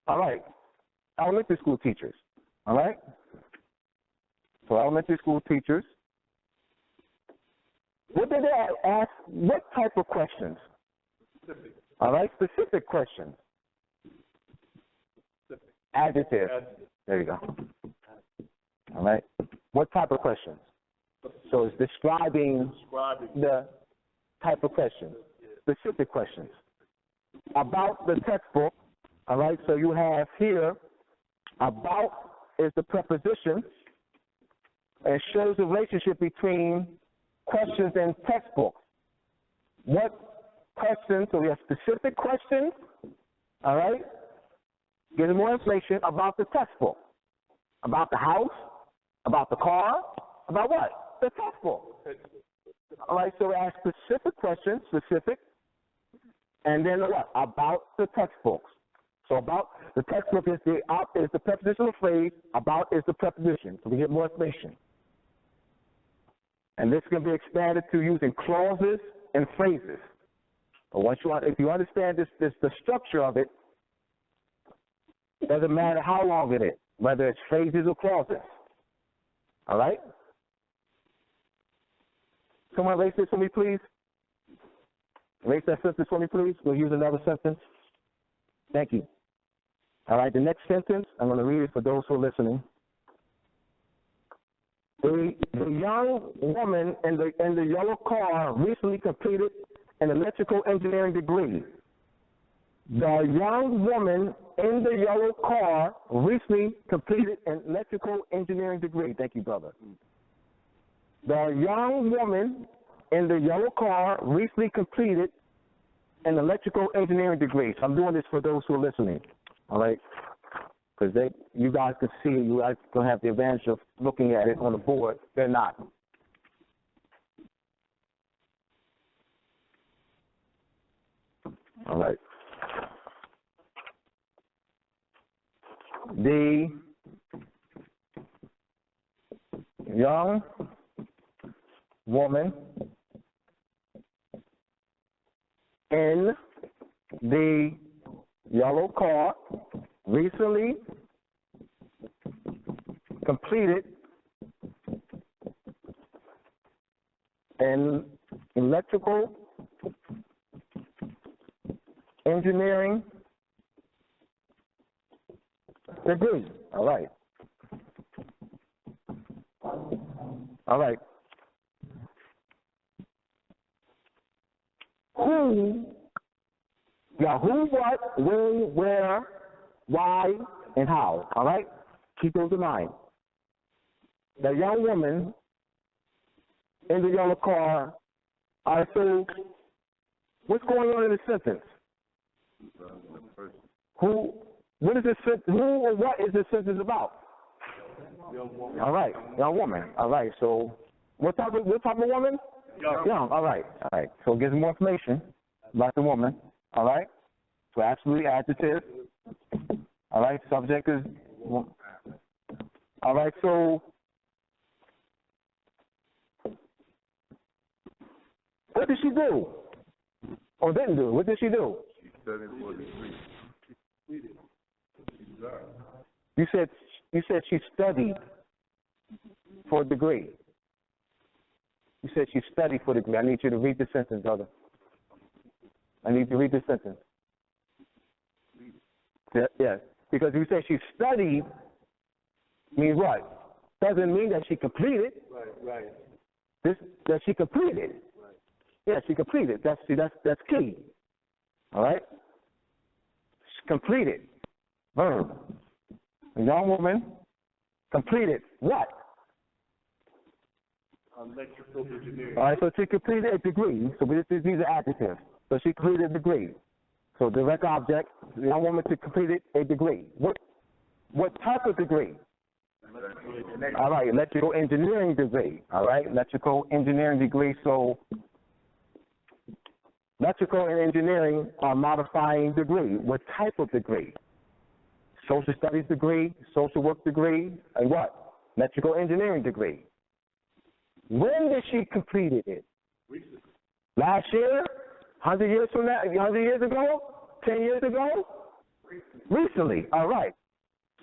All right. Elementary school teachers. All right. So elementary school teachers. What did they ask? What type of questions? All right. Specific questions. Adjective. There you go. All right. What type of questions? So it's describing the type of questions. Specific questions. About the textbook. All right. So you have here, about is the preposition. It shows the relationship between questions and textbooks. What questions? So we have specific questions. All right. Getting more information about the textbook, about the house, about the car, about what? The textbook. All right, so we ask specific questions, and then what? About the textbooks. So about the textbook is the prepositional phrase, about is the preposition, so we get more information. And this can be expanded to using clauses and phrases. But if you understand the structure of it, doesn't matter how long it is, whether it's phrases or clauses. All right? Someone erase this for me, please. Erase that sentence for me, please. We'll use another sentence. Thank you. All right, the next sentence, I'm going to read it for those who are listening. The young woman in the yellow car recently completed an electrical engineering degree. The young woman in the yellow car recently completed an electrical engineering degree. Thank you, brother. The young woman in the yellow car recently completed an electrical engineering degree. So I'm doing this for those who are listening, all right? Because you guys can see, you guys can have the advantage of looking at it on the board. They're not. All right. The young woman in the yellow car recently completed an electrical engineering degree. All right. All right. Who, what, when, where, why, and how. All right? Keep those in mind. The young woman in the yellow car. All right, so what's going on in the sentence? Who or what is this sentence about? All right, young woman. All right, so what type of woman? Young. All right. So it gives more information about the woman. All right. So absolutely adjective. All right. Subject is. All right. So what did she do? Or didn't do? What did she do? She studied for the degree. You said she studied for a degree. You said she studied for the degree. I need you to read the sentence, brother. I need you to read the sentence. Yes. Because you said she studied means what? Doesn't mean that she completed. Right. That she completed. Right. Yeah, she completed. That's key. All right? She completed. Verb. A young woman completed what? Electrical engineering. All right, so she completed a degree. So these are adjectives. So she completed a degree. So direct object, the young woman completed a degree. What type of degree? All right, electrical engineering degree. All right, electrical engineering degree. So electrical and engineering are modifying degree. What type of degree? Social studies degree, social work degree, and what? Electrical engineering degree. When did she complete it? Recently. Last year? 100 years from now? 100 years ago? 10 years ago? Recently. All right.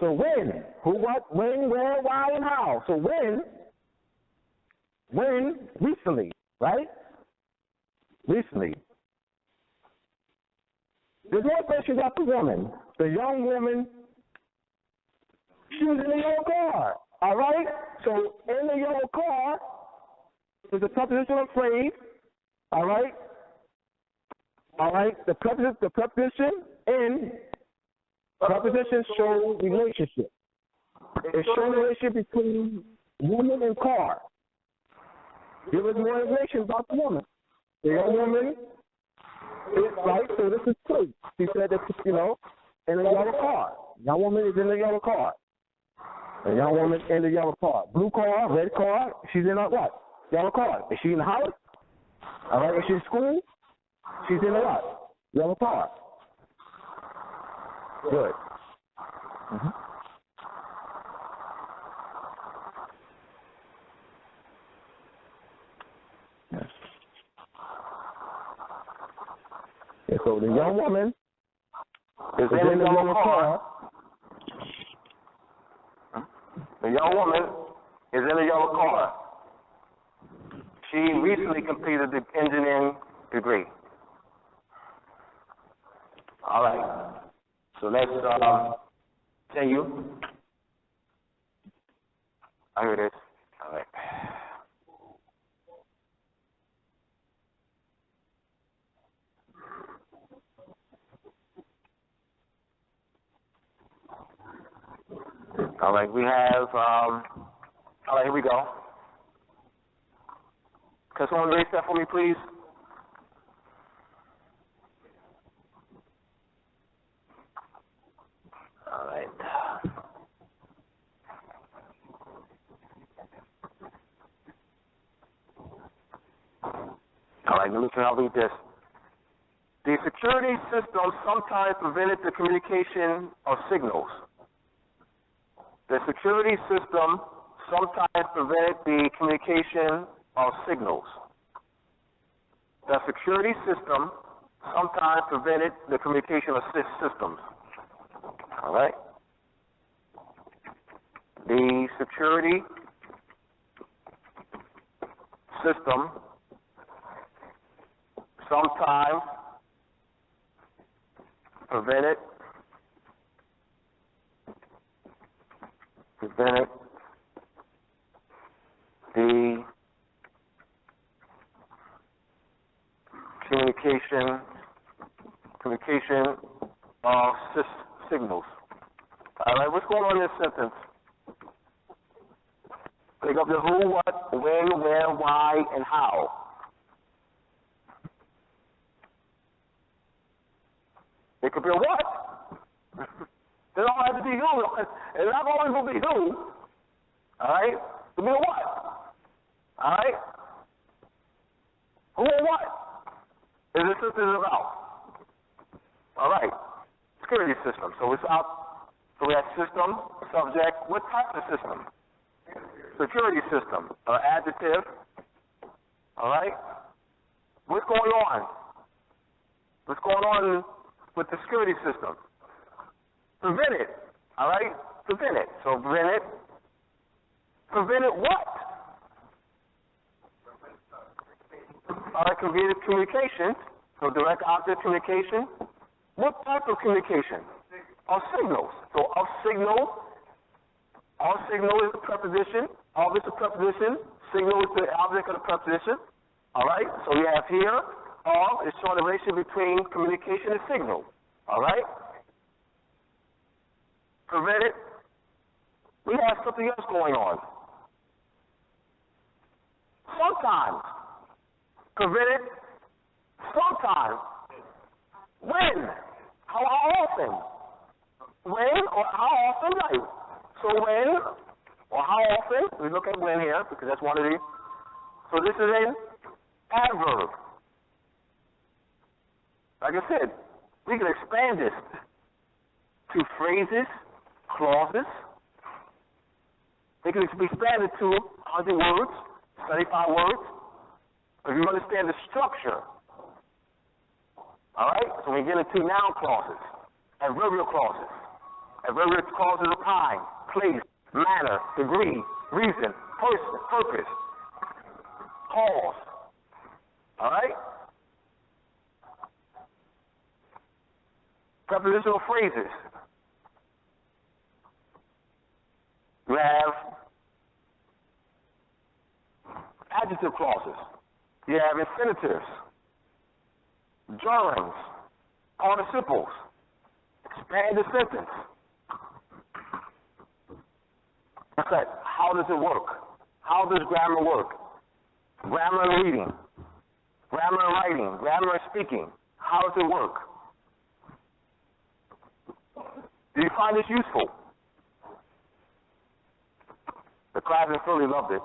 So when? Who, what, when, where, why, and how? So when, recently, right? Recently. There's one place you got the woman. The young woman, she was in a yellow car. All right? So in the yellow car, there's a preposition of phrase. All right? All right? The preposition in prepositions show relationship. It shows relationship between woman and car. Give us more information about the woman. The young woman is right, so this is true. She said that, in a yellow car. Young woman is in a yellow car. A young woman in the yellow car. Blue car, red car, she's in a what? Yellow car. Is she in the house? All right, is she in school? She's in a what? Yellow car. Good. Mm-hmm. Yes. Yeah, so the young woman is in the yellow car. The young woman is in a yellow car. She recently completed the engineering degree. All right. So let's continue. I hear this. All right. All right, we have, all right, here we go. Can someone raise that for me, please? All right. All right, I'll read this. The security system sometimes prevented the communication of signals. The security system sometimes prevented the communication of signals. The security system sometimes prevented the communication of systems. All right? The security system sometimes prevented the communication of signals. All right, what's going on in this sentence? Pick up the who, what, when, where, why, and how. It could be a what? It don't have to be who. It's not always going to be who. All right? It could be a what. All right? Who or what is this system about? All right. Security system. So it's out. So we have system, subject. What type of system? Security system. Adjective. All right? What's going on? What's going on with the security system? Prevent it. All right? Prevent it. So prevent it. Prevent it what? All right, prevented communication. So direct object communication. What type of communication? Of signals. So of signal is the preposition. Of is the preposition. Signal is the object of the preposition. All right? So we have here, of is showing the relation between communication and signal. All right? Prevent it. We have something else going on. Sometimes. Prevented. Sometimes. When? How often? When or how often? Right. So when or how often? We look at when here because that's one of these. So this is an adverb. Like I said, we can expand this to phrases, clauses. They can be expanded to 100 words, 75 words. If you understand the structure. All right? So we get into noun clauses, adverbial clauses. Adverbial clauses of time, place, manner, degree, reason, person, purpose, cause. All right? Prepositional phrases. You have adjective clauses. You have infinitives, gerunds, participles. Expand the sentence. Okay, how does it work? How does grammar work? Grammar and reading, grammar and writing, grammar and speaking. How does it work? Do you find this useful? The class in Philly loved it.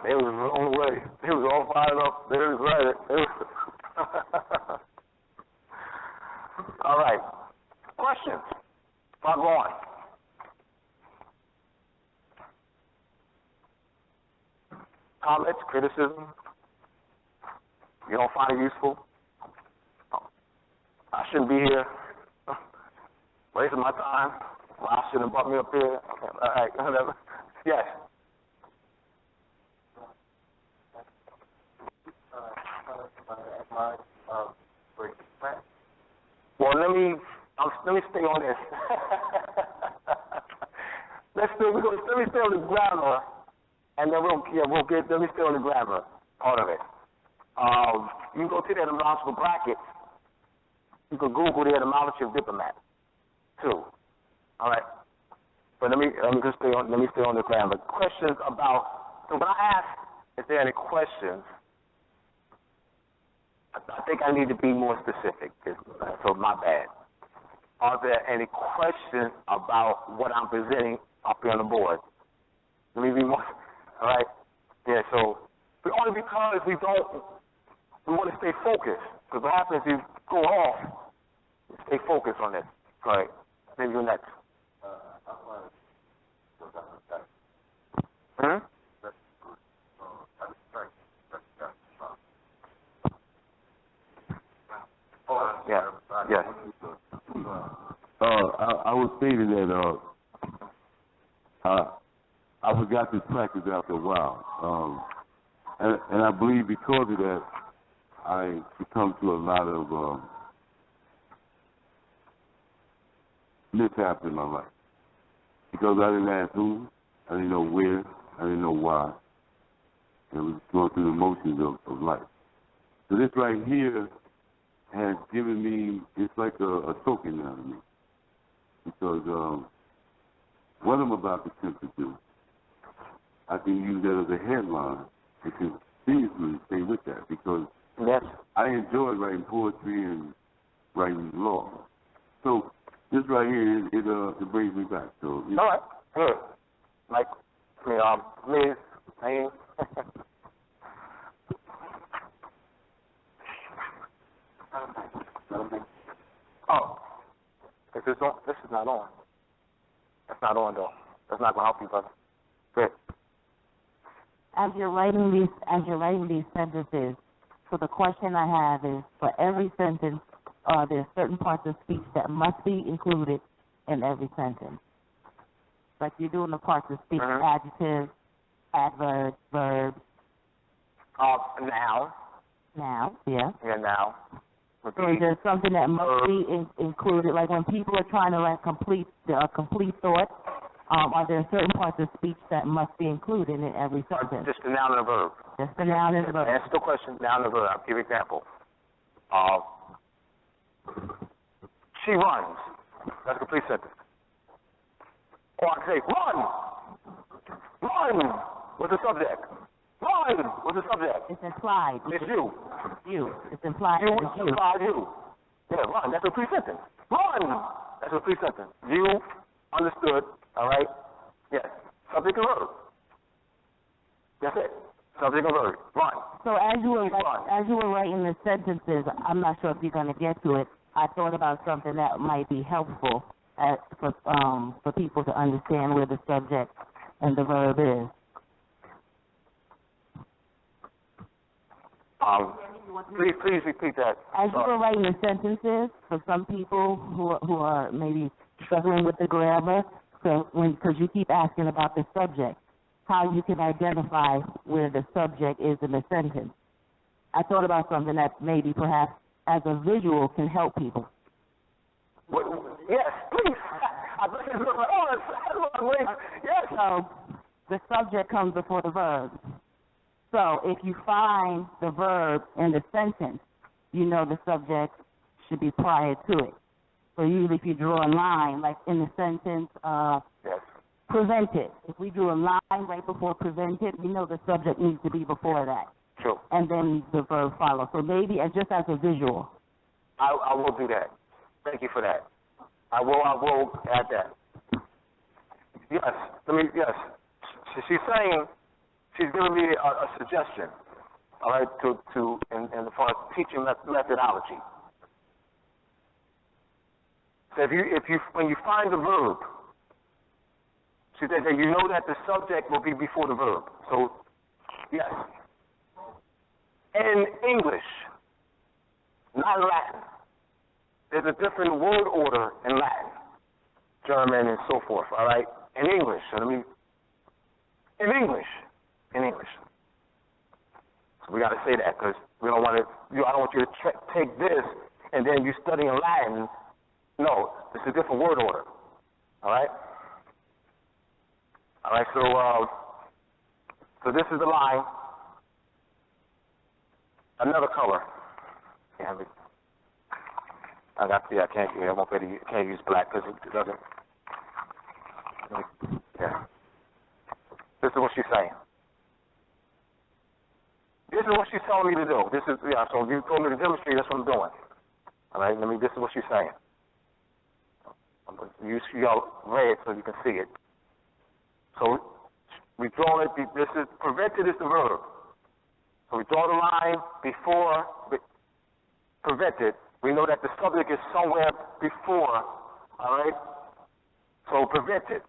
They was blown away. They was all fired up. They was ready. All right. Questions? If I go on. Comments, criticism? You don't find it useful? I shouldn't be here. Wasting my time. Well, I shouldn't have brought me up here. Okay. All right. Yes. Well, let me stay on this. Let me stay on the grammar, and then let me stay on the grammar part of it. You can go to the etymological bracket. You can Google the etymology of diplomat, too. All right. But let me stay on the grammar. Questions about. So when I ask if there are any questions, I think I need to be more specific. So my bad. Are there any questions about what I'm presenting up here on the board? Let me be more. All right. Yeah. So only because we want to stay focused. Because what happens is you go off. Stay focused on this. All right. Maybe you're next. Hmm? Yeah. Yes. I was stating that I forgot this practice after a while, and I believe because of that, I succumbed to a lot of mishaps in my life. Because I didn't ask who, I didn't know where, I didn't know why. It was going through the motions of life. So this right here has given me, it's like a token now to me. Because what I'm about to attempt to do, I can use that as a headline and continuously stay with that. Because yes, I enjoy writing poetry and writing law. So this right here, it brings me back. So all right, good. Like, Liz, Naeem. Oh, this is not on. That's not on though. That's not gonna help you, brother. Good. As you're writing these sentences, so the question I have is, for every sentence, there's certain parts of speech that must be included in every sentence. Like you're doing the parts of speech, adjectives, adverbs, verbs. Now. Now, yeah. Yeah, now. So is there something that must be included? Like when people are trying to complete thought, are there certain parts of speech that must be included in every sentence? Just the noun and the verb. Just the noun and the verb. Answer the question, noun and the verb. I'll give you an example. She runs. That's a complete sentence. Or I can say, run! Run! What's the subject? Run. What's the subject? It's implied. It's you. You. It's implied. You It's you. implied you. Yeah, run. That's a pre-sentence. Run. That's a pre-sentence. You understood. All right. Yes. Subject and verb. That's it. Subject and verb. Run. So as you were writing the sentences, I'm not sure if you're going to get to it. I thought about something that might be helpful for people to understand where the subject and the verb is. Please repeat that. As you were writing the sentences, for some people who are maybe struggling with the grammar, because you keep asking about the subject, how you can identify where the subject is in the sentence. I thought about something that maybe perhaps as a visual can help people. Yes, please. Yes. So the subject comes before the verb. So if you find the verb in the sentence, you know the subject should be prior to it. So usually if you draw a line, like in the sentence, yes. Prevented. If we drew a line right before prevented, we know the subject needs to be before that. True. And then the verb follows. So maybe just as a visual. I will do that. Thank you for that. I will add that. Yes. Yes. She's saying, she's giving me a suggestion, all right, to in far as teaching methodology. So if you when you find the verb, she said that you know that the subject will be before the verb. So, yes. In English, not Latin. There's a different word order in Latin, German, and so forth, all right? In English. So in English. So we got to say that because we don't want to, I don't want you to take this and then you study in Latin. No, it's a different word order, all right? All right, so this is the line. Another color. I can't use black because it doesn't. Yeah. This is what she's saying. This is what she's telling me to do. So you told me to demonstrate, that's what I'm doing. All right, this is what she's saying. I'm going to use y'all red so you can see it. So we draw it, this is, prevented is the verb. So we draw the line before prevented. We know that the subject is somewhere before, all right? So prevented.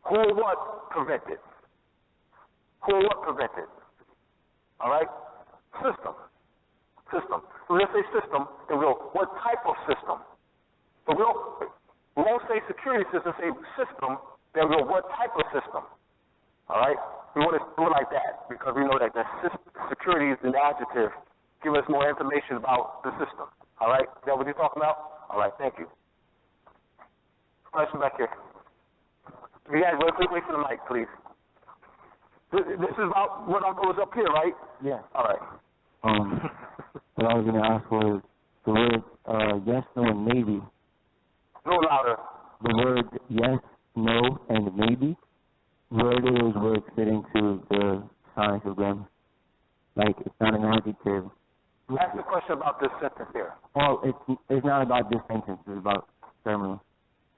Who or what prevented? Who or what prevented? All right? System. So let's say system, then we'll, what type of system? So we won't say security system, say system, then we'll, what type of system? All right? We want to do it like that because we know that the security is an adjective. Give us more information about the system. All right? Is that what you're talking about? All right, thank you. Question back here. You guys, wait for the mic, please. This is about what was up here, right? Yeah. All right. What I was going to ask was the word yes, no, and maybe. No louder. The word yes, no, and maybe. Where do those words fit into the science of grammar? Like, it's not an adjective. Ask the question about this sentence here. Well, it's not about this sentence. It's about grammar.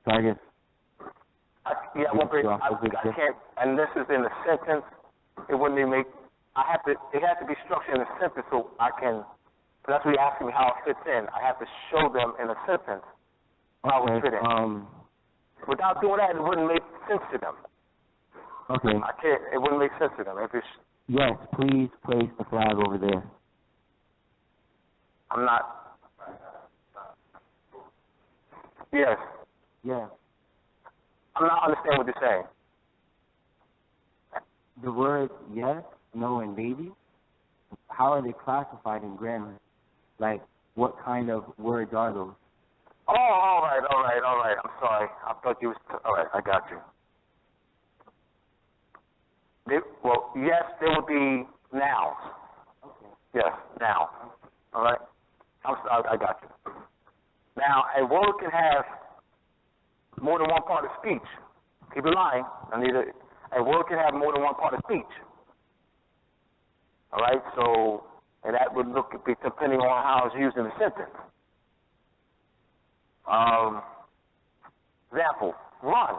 So I guess. I can't. And this is in a sentence. It wouldn't even make. It has to be structured in a sentence so I can. That's what you're asking me how it fits in. I have to show them in a sentence how it fits in. Without doing that, it wouldn't make sense to them. Okay. I can't. It wouldn't make sense to them. Yes, please place the flag over there. I'm not. Yes. Yeah. I'm not understanding what you're saying. The words yes, no, and maybe, how are they classified in grammar? Like, what kind of words are those? Oh, all right. I'm sorry. I thought you was... all right, I got you. Yes, there would be nouns. Okay. Yes, noun. All right? I got you. Now, a word can have more than one part of speech. Keep in mind, a word can have more than one part of speech. All right, so, and that would look depending on how it's used in the sentence. Example, run.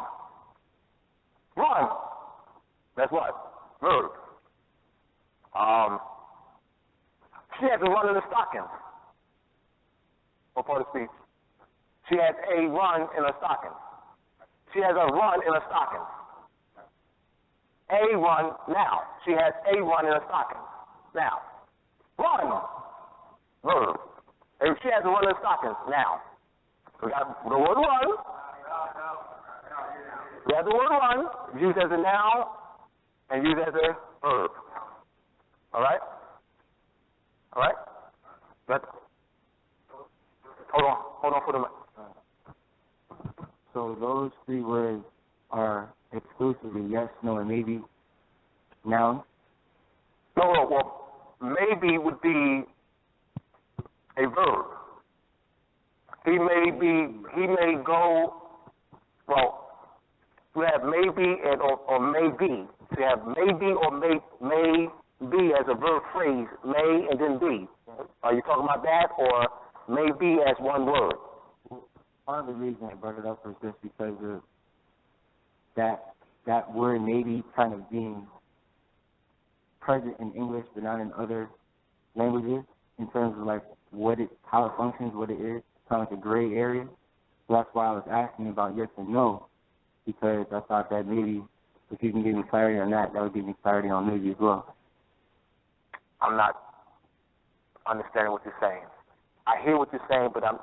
Run. That's what? Verb. She had to run in the stockings. What part of speech? She has a run in her stocking. She has a run in her stocking. A run now. She has a run in her stocking. Now. Run. Verb. And she has a run in her stockings now. We got the word run. We have the word run, used as a noun, and used as a verb. All right? All right? But hold on for the minute. So those three words are exclusively yes, no, and maybe noun? No, well, maybe would be a verb. He may go, well, we have maybe and or maybe. So you have maybe or may be as a verb phrase, may and then be. Are you talking about that, or may be as one word? Part of the reason I brought it up was just because of that word maybe kind of being present in English but not in other languages in terms of like how it functions, what it is, kind of like a gray area. So that's why I was asking about yes and no, because I thought that maybe if you can give me clarity on that would give me clarity on maybe as well. I'm not understanding what you're saying. I hear what you're saying, but I'm...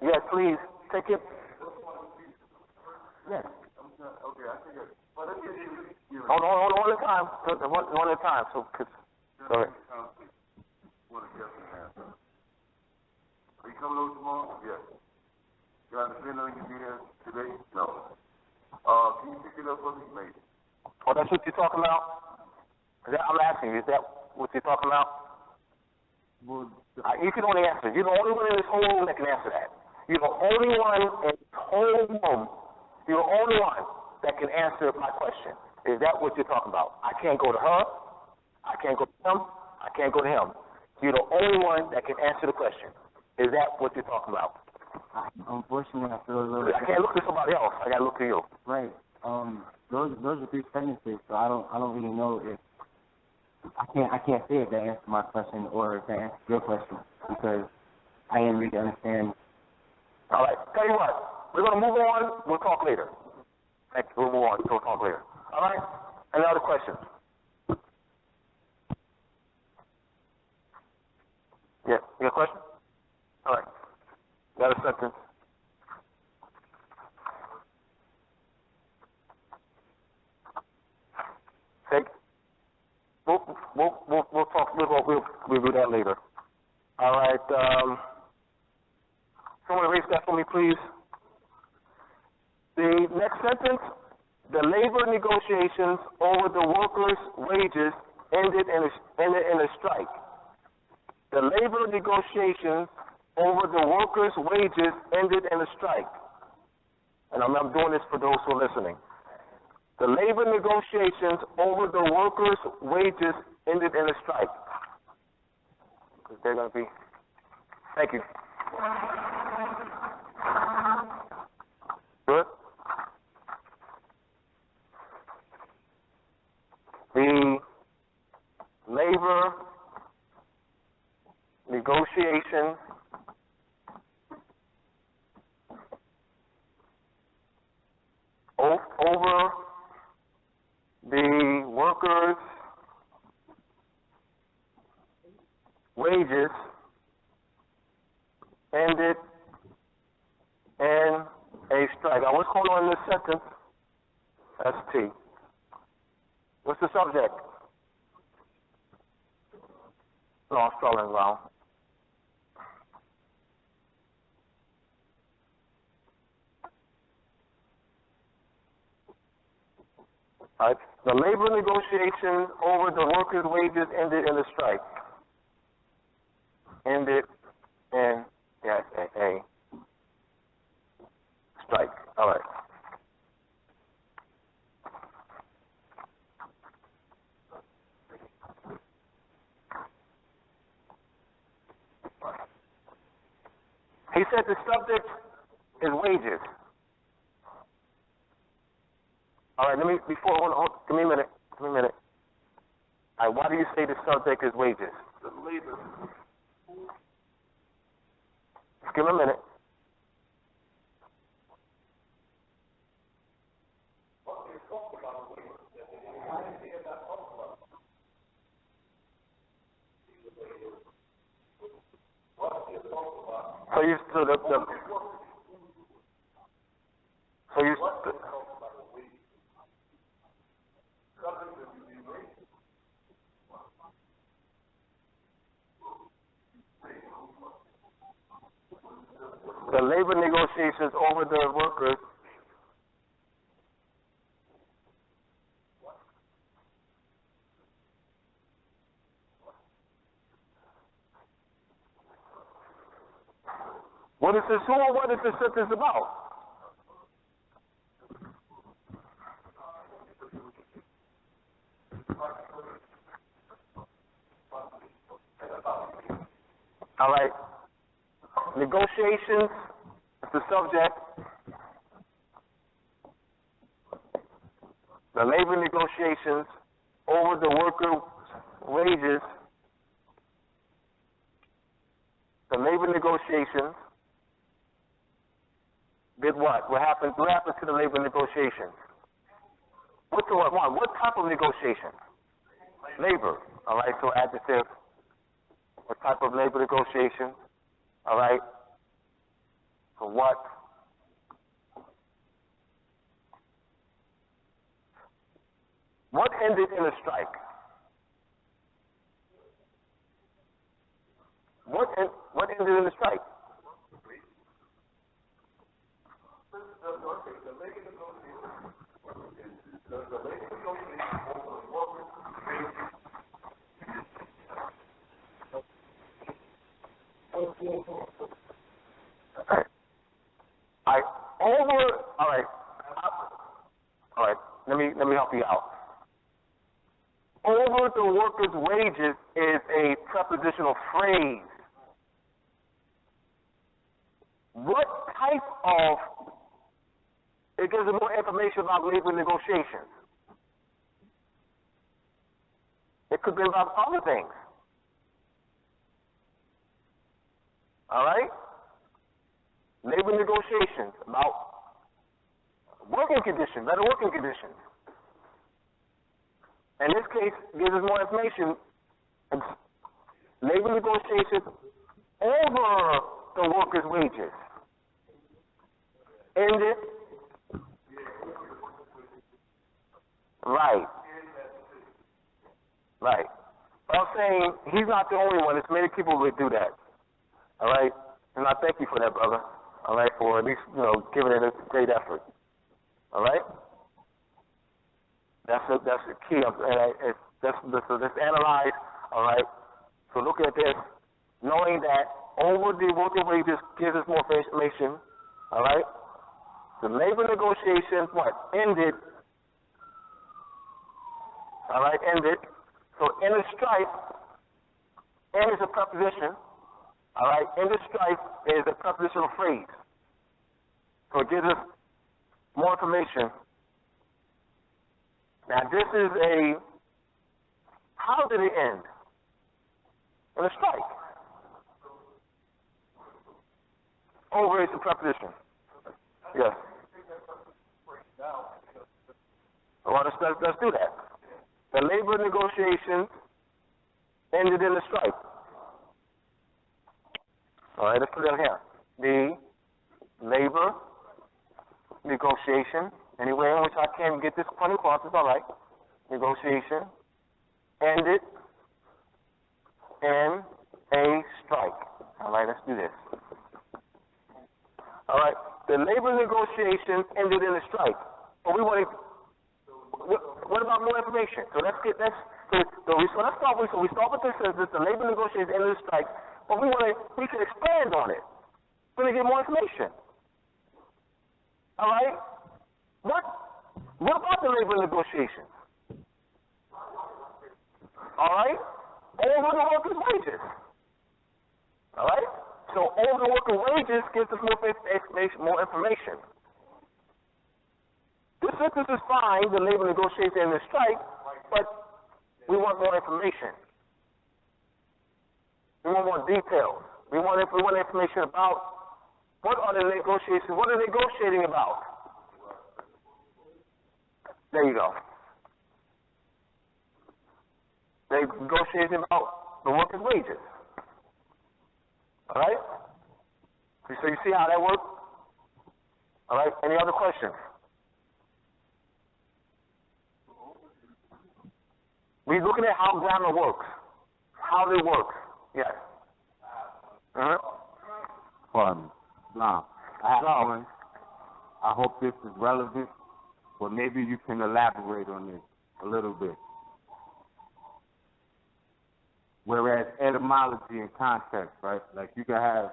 Yes, please, take it. Yes. Okay, I think Hold on one at a time. One at a time. So, go ahead. Are you coming over tomorrow? Yes. You understand that you can be there today? No. Can you pick it up for me? Maybe. Oh, that's what you're talking about? I'm asking you, is that what you're talking about? Well, you can only answer. You're the only one in this whole room that can answer that. You're the only one in this whole room. You're the only one that can answer my question. Is that what you're talking about? I can't go to her. I can't go to him. I can't go to him. You're the only one that can answer the question. Is that what you're talking about? Unfortunately, I feel a little... I can't look to somebody else. I got to look to you. Right. Those are three sentences, so I don't really know if I can't say if that answers my question or if that answers your question because I didn't really understand. All right. Tell you what, we're going to move on. We'll talk later. We'll move on. We'll talk later. All right. Any other questions? Yeah. You got a question? All right. Got a sentence. Take. We'll talk. We'll do that later. All right. Someone erase that for me, please. The next sentence: the labor negotiations over the workers' wages ended in a strike. The labor negotiations over the workers' wages ended in a strike. And I'm doing this for those who are listening. The labor negotiations over the workers' wages ended in a strike. Because they're going to be... Thank you. Good? The labor negotiations over the workers' wages ended in a strike. Now, what's going on in this sentence? That's T. What's the subject? No, I'm struggling around. All right. The labor negotiations over the workers' wages ended in a strike. Ended in a strike. All right. He said the subject is wages. All right, hold on, give me a minute. All right, why do you say the subject is wages? The labor. Just give him a minute. The labor negotiations over the workers. What is this sentence about? All right. Negotiations is the subject. The labor negotiations over the workers' wages. The labor negotiations did what? What happened to the labor negotiations? What type of negotiation? Labor. All right, so adjective. What type of labor negotiation? All right. For what? What ended in a strike? What ended in a strike? All right. Let me help you out. Over the workers' wages is a prepositional phrase. What type of? It gives us more information about labor negotiations. It could be about other things. All right? Labor negotiations about working conditions, better working conditions. In this case, gives us more information. Labor negotiations over the workers' wages. Ended. Right. But I'm saying he's not the only one. There's many people that do that. All right? And I thank you for that, brother. All right, for at least, giving it a great effort. All right? That's the key. Let's analyze, all right? So look at this, knowing that over the working wages gives us more information, all right? The labor negotiations, ended, all right, ended. So in a strife, end is a preposition, all right? In the strife is a prepositional phrase. So it gives us more information. Now this is how did it end? In a strike. Over is a preposition. Yes. Well, let's do that. The labor negotiations ended in a strike. All right, let's put it here. The labor negotiation, any way in which I can get this point across is all right. Negotiation ended in a strike. All right, let's do this. All right, the labor negotiations ended in a strike. But we want to. What about more information? So let's start with this sentence. The labor negotiations ended in a strike, but we can expand on it. We're going to get more information. All right? What about the labor negotiations? All right? Over the workers' wages. All right? So over the worker wages gives us more information. This sentence is fine, the labor negotiation and the strike, but we want more information. We want more details. We want information about what are the negotiations, what are they negotiating about? There you go. They're negotiating about the workers' wages. All right? So you see how that works? All right? Any other questions? We're looking at how grammar works. How they work. Yes. Pardon me. Now, I hope this is relevant, but maybe you can elaborate on this a little bit. Whereas etymology and context, right? Like you can have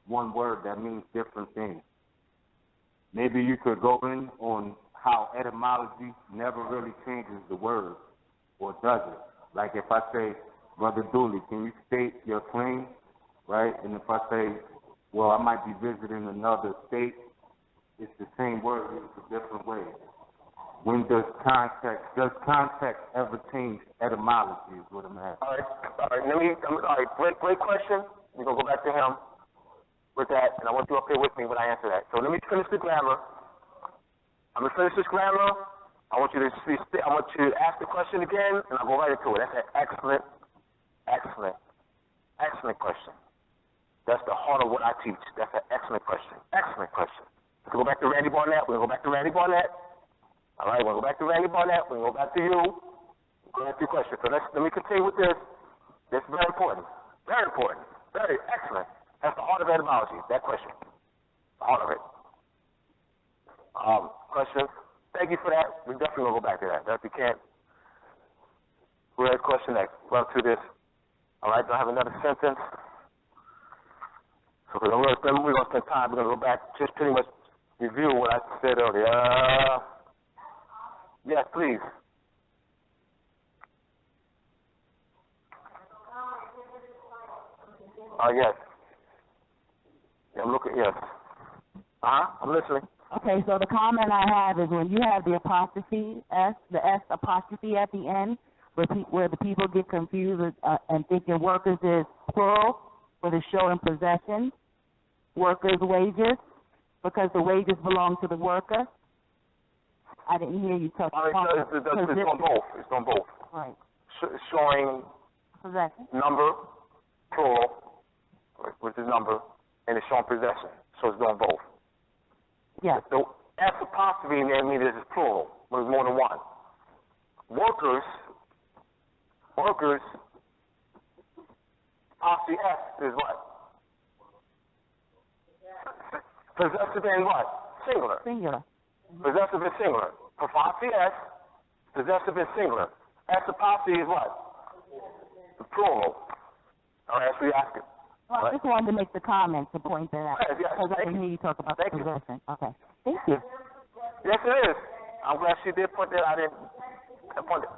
one word that means different things. Maybe you could go in on how etymology never really changes the word, or does it? Like if I say, Brother Dooley, can you state your claim, right? And if I say, well, I might be visiting another state, it's the same word, it's a different way. When does context ever change etymology is what I'm asking. All right, great question. We're going to go back to him with that, and I want you up here with me when I answer that. So let me finish the grammar. I'm going to finish this grammar. I want you to ask the question again, and I'll go right into it. That's an excellent question. That's the heart of what I teach. That's an excellent question. Excellent question. Let's go back to Randy Barnett. We're going to go back to Randy Barnett. All right, we'll go back to Randy Barnett. We'll go back to you. Go ahead to your question. So let me continue with this. This is very important. Very important. Very excellent. That's the heart of etymology, that question. The heart of it. Questions? Thank you for that. We're definitely going to go back to that. If you can't, we'll have a question next. Run through this. All right, do I have another sentence? So we're going to spend time. We're going to go back, just pretty much review what I said earlier. Yes, please. Yes. Yeah, I'm looking, yes. I'm listening. Okay, so the comment I have is when you have the apostrophe S, the S apostrophe at the end, where the people get confused and thinking workers is plural, for the show in possession, workers' wages, because the wages belong to the worker. I didn't hear you touch upon it. It's on both. It's on both. Right. Showing possession. Number, plural, which is number, and it's showing possession. So it's doing both. Yes. The S apostrophe in there means it's plural, but it's more than one. Workers, apostrophe S is what? Possessive and what? Singular. Possessive is singular. Apostrophe S, possessive is singular. S apostrophe is what? The plural. All right, that's what you're asking. Well, I just wanted to make the comment to point that out. Yes, because I didn't hear you talk about the possession. Okay. Thank you. Yes, it is. I'm glad she did point that. I didn't point it.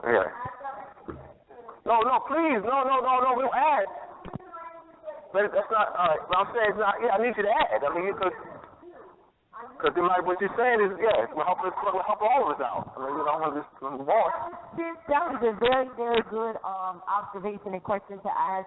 Yeah. No, please. No. We don't add. But that's not, all right. What I'm saying is not, I need you to add. I mean, because what you're saying is, it's going to help all of us out. I mean, you don't want to just move on. That was a very, very good observation and question to ask.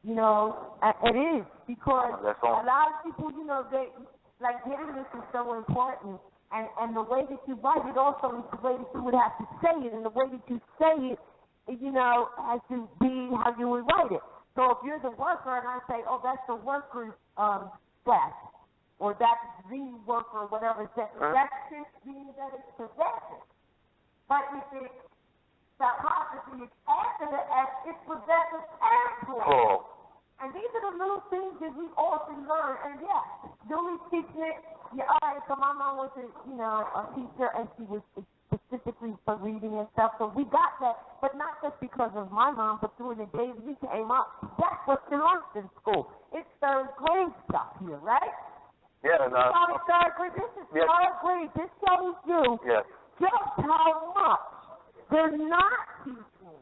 You know, it is, because a lot of people, they, like, getting this is so important. And the way that you write it also is the way that you would have to say it. And the way that you say it, has to be how you would write it. So if you're the worker and I say, that's the worker's slash, or that's the worker, whatever it's that just means that it's possession. But if it's the apostrophe is after the S, it's possessive and plural. And these are the little things that we often learn. And Julie's teaching it. All right, so my mom was a teacher, and she was specifically for reading and stuff. So we got that, but not just because of my mom, but through the days we came up. That's what you learned in school. It's third grade stuff here, right? Yeah, third grade. This is third grade. This shows you just how much they're not teaching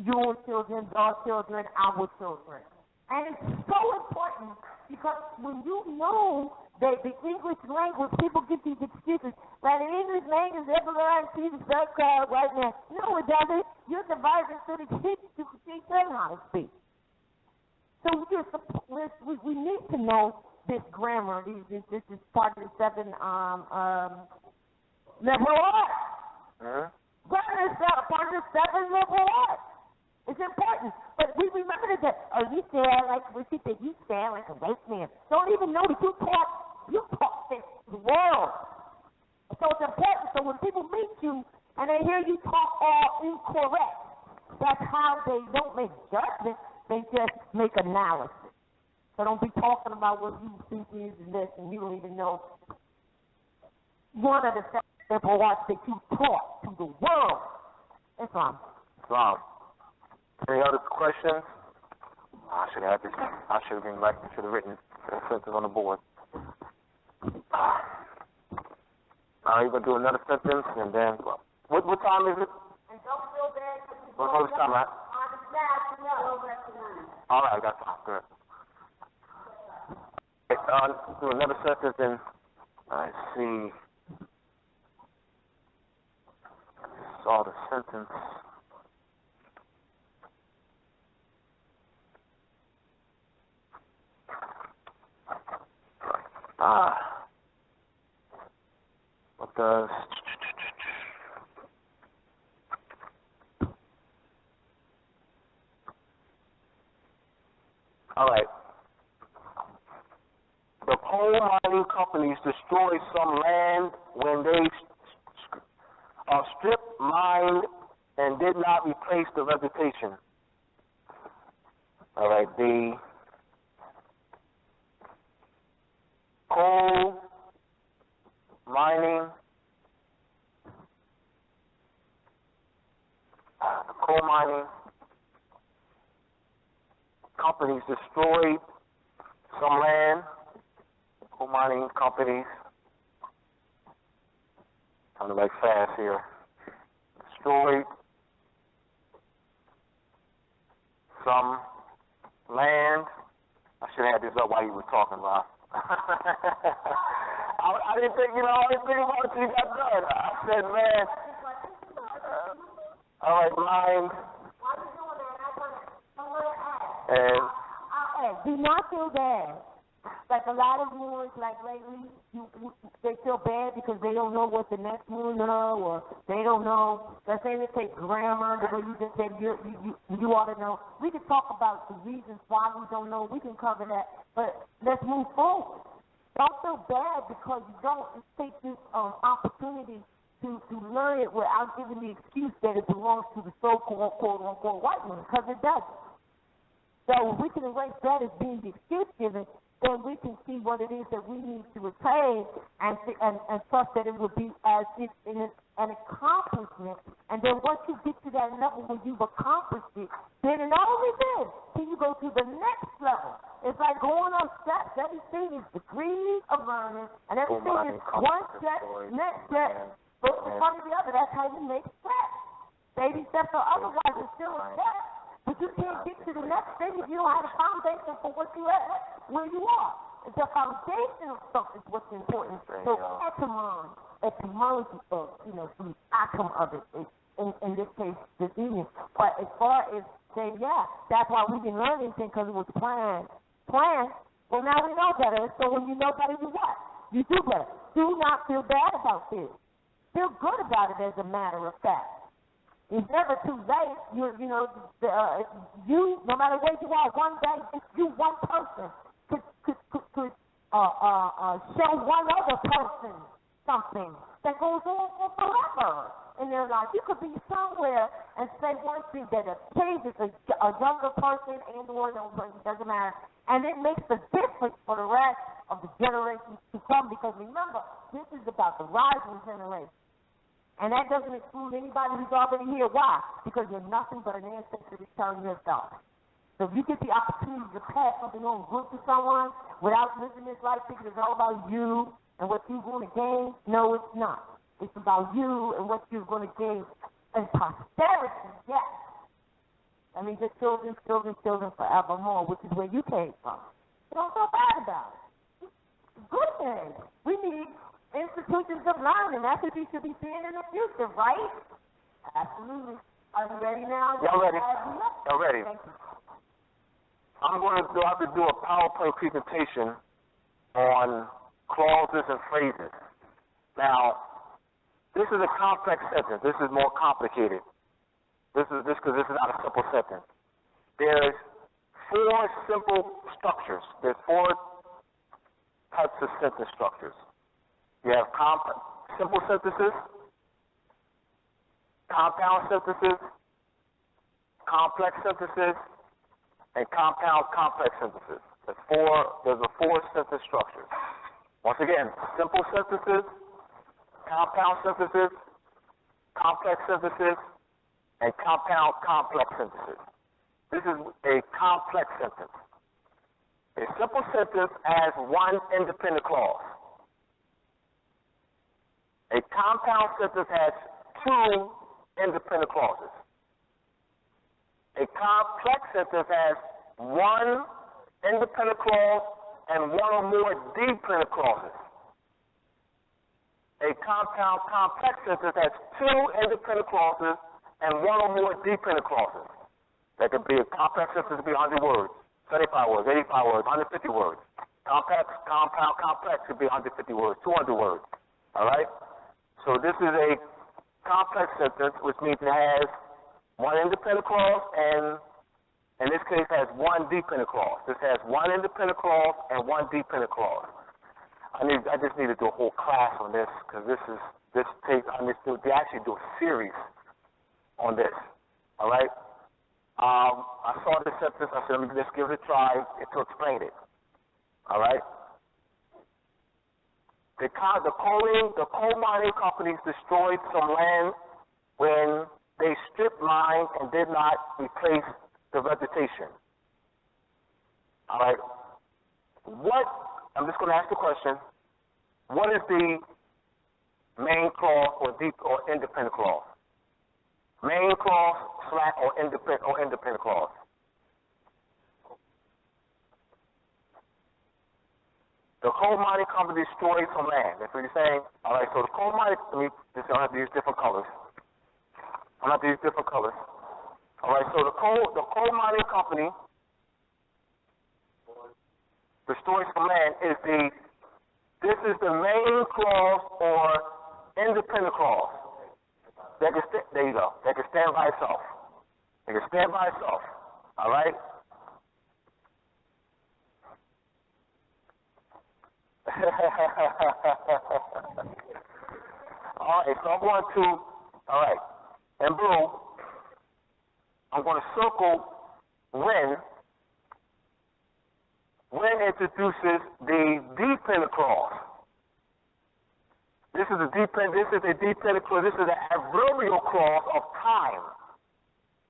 your children, our children, our children. And it's so important because when you know that the English language, people get these excuses, that the English language ever learn to the third crowd right now. No, it doesn't. You're divided into the kids to teach them how to speak. So we need to know this grammar. This is part of the 7 liberal arts. Part of the 7 liberal arts. It's important. But we remember that, you sound like what you think, you sound like a white man. Don't even know that you taught this world. So it's important. So when people meet you and they hear you talk all incorrect, that's how they don't make judgments, they just make analysis. So don't be talking about what you think is and this, and you don't even know one of the simple arts that you taught to the world. Islam. Any other questions? I should have this. I should have written sentence on the board. You're gonna do another sentence, and then what time is it? And don't feel bad. What time, right? All right, that's fine. Good. Do another sentence, and I see. Saw the sentence. What does all right. The coal mining companies destroy some land when they stripped, mined, and did not replace the vegetation. All right, the coal mining companies destroyed some land. Coal mining companies, kind of like fast here, destroyed some land. I should have had this up while you were talking about. I didn't think, I didn't think about it until you got done. I said, man, all right, mind. And do not feel bad. Like a lot of Moors, like lately, they feel bad because they don't know what the next Moor know, or they don't know. Let's say they take grammar, the way you just said you ought to know. We can talk about the reasons why we don't know. We can cover that, but let's move forward. Don't feel bad because you don't take this opportunity to learn it without giving the excuse that it belongs to the so-called quote-unquote white man, because it doesn't. So if we can erase that as being the excuse given, then we can see what it is that we need to retain and trust that it will be as if in an accomplishment. And then once you get to that level where you've accomplished it, then and only then can you go to the next level. It's like going on steps. Everything is degrees of learning, and everything is one step, next step, but in front of the other. That's how you make steps. Baby steps, or otherwise it's still a step. But you can't get to the next thing if you don't have a foundation for what you at, where you are. The foundational stuff is what's important. So etymology of, the outcome of it is, in this case, this evening. But as far as saying, that's why we didn't learn anything, because it was planned. Well, now we know better. So when you know better, you what? You do better. Do not feel bad about this. Feel good about it, as a matter of fact. It's never too late. You, no matter where you are, one day, if you, one person, could show one other person something that goes on for forever in their life. You could be somewhere and say one thing that changes a younger person and or no person, doesn't matter, and it makes a difference for the rest of the generations to come. Because remember, this is about the rising generation. And that doesn't exclude anybody who's already here. Why? Because you're nothing but an ancestor returning yourself. So if you get the opportunity to pass something on good to someone without living this life thinking it's all about you and what you're going to gain, no, it's not. It's about you and what you're going to gain and prosperity, yes. I mean, just children forevermore, which is where you came from. Don't feel bad about it. Good thing. We need institutions of learning. That's what you should be seeing in the future, right? Absolutely. Are you ready now? Y'all ready? Y'all ready? Thank you. I'm going to have to do a PowerPoint presentation on clauses and phrases. Now, this is a complex sentence. This is more complicated. This is not a simple sentence. There's 4 simple structures. There's 4 types of sentence structures. You have simple sentences, compound sentences, complex sentences, and compound complex sentences. There's a 4 sentence structures. Once again, simple sentences, compound sentences, complex sentences, and compound complex sentences. This is a complex sentence. A simple sentence has 1 independent clause. A compound sentence has 2 independent clauses. A complex sentence has 1 independent clause and 1 or more dependent clauses. A compound complex sentence has 2 independent clauses and 1 or more dependent clauses. That could be a complex sentence, could be 100 words, 75 words, 85 words, 150 words. Compound complex could be 150 words, 200 words. All right? So this is a complex sentence, which means it has 1 independent clause and, in this case, has 1 dependent clause. This has 1 independent clause and 1 dependent clause. I just need to do a whole class on this because they actually do a series on this. All right? I saw this sentence. I said, let me just give it a try to explain it. All right? The coal mining companies destroyed some land when they strip mined and did not replace the vegetation. All right? I'm just going to ask the question, what is the main clause or independent clause? Main clause or independent clause? The coal mining company destroyed some land. That's what you're saying? All right, so the coal mining, I have to use different colors. All right, so the coal mining company destroys some land this is the main clause or independent clause. There you go. That can stand by itself. All right? All right, so I'm going to, all right, in blue, I'm going to circle when introduces the dependent clause. This is a dependent clause. This is an adverbial clause of time.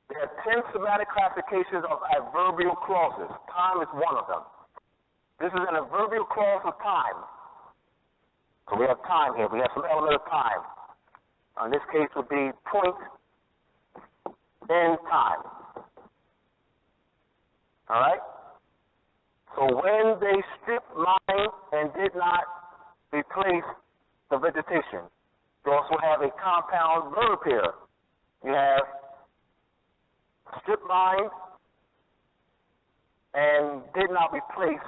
There are 10 semantic classifications of adverbial clauses. Time is one of them. This is an adverbial clause of time. So we have time here. We have some element of time. In this case would be point in time. All right? So when they stripped mine and did not replace the vegetation, you also have a compound verb here. You have stripped mine and did not replace,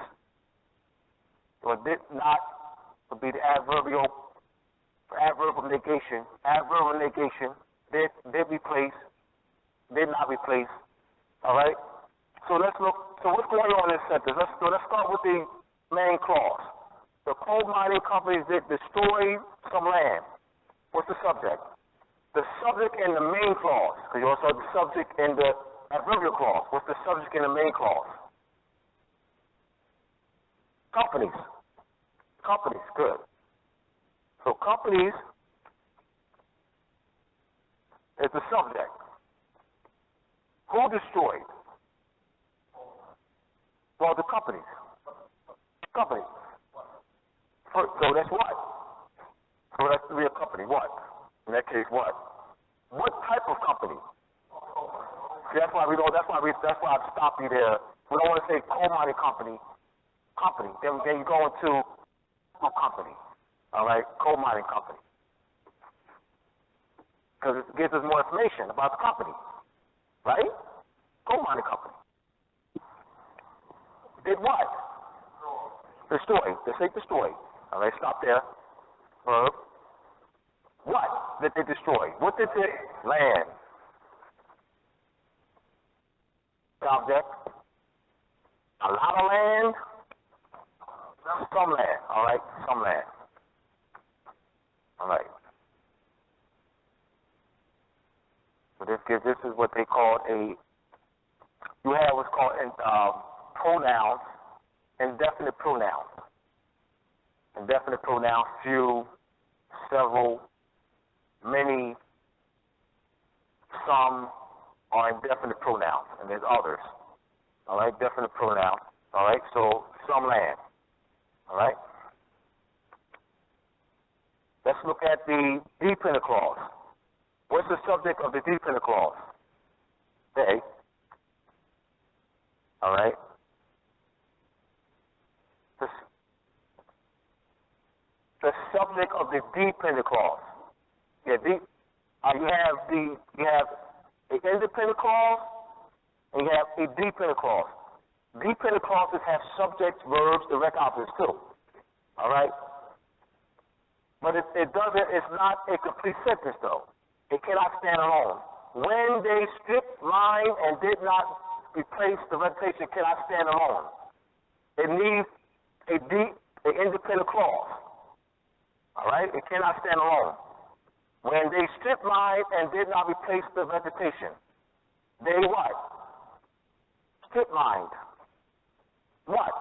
or did not would be the adverb of negation. Adverb of negation did replace, did not replace. All right. So let's look. So what's going on in this sentence? Let's start with the main clause. The coal mining companies did destroy some land. What's the subject? The subject in the main clause. Because you also have the subject in the adverbial clause. What's the subject in the main clause? Companies. Companies, good. So companies is the subject. Who destroyed? Well, the companies. Companies. So that's what? So that's a company. What? In that case, what? What type of company? That's why I stopped you there. We don't want to say coal mining company. Then you go into a company. All right, coal mining company. Because it gives us more information about the company, right? Coal mining company. Did what? Destroy. They say destroy. All right, stop there. Verb. What did they destroy? What did they land? Subject. A lot of land. Some land. All right, some land. All right. So this is what they call you have what's called pronouns, indefinite pronouns. Indefinite pronouns, few, several, many, some are indefinite pronouns, and there's others. All right, definite pronouns. All right, so some land. All right. Let's look at the dependent clause. What's the subject of the dependent clause? They. All right. The subject of the dependent clause. Yeah, you have an independent clause and you have a dependent clause. Dependent clauses have subjects, verbs, direct opposites too. All right. But it's not a complete sentence though. It cannot stand alone. When they stripped mine and did not replace the repetition, cannot stand alone. It needs an independent clause. All right? It cannot stand alone. When they stripped mine and did not replace the vegetation, they what? Strip mined. What?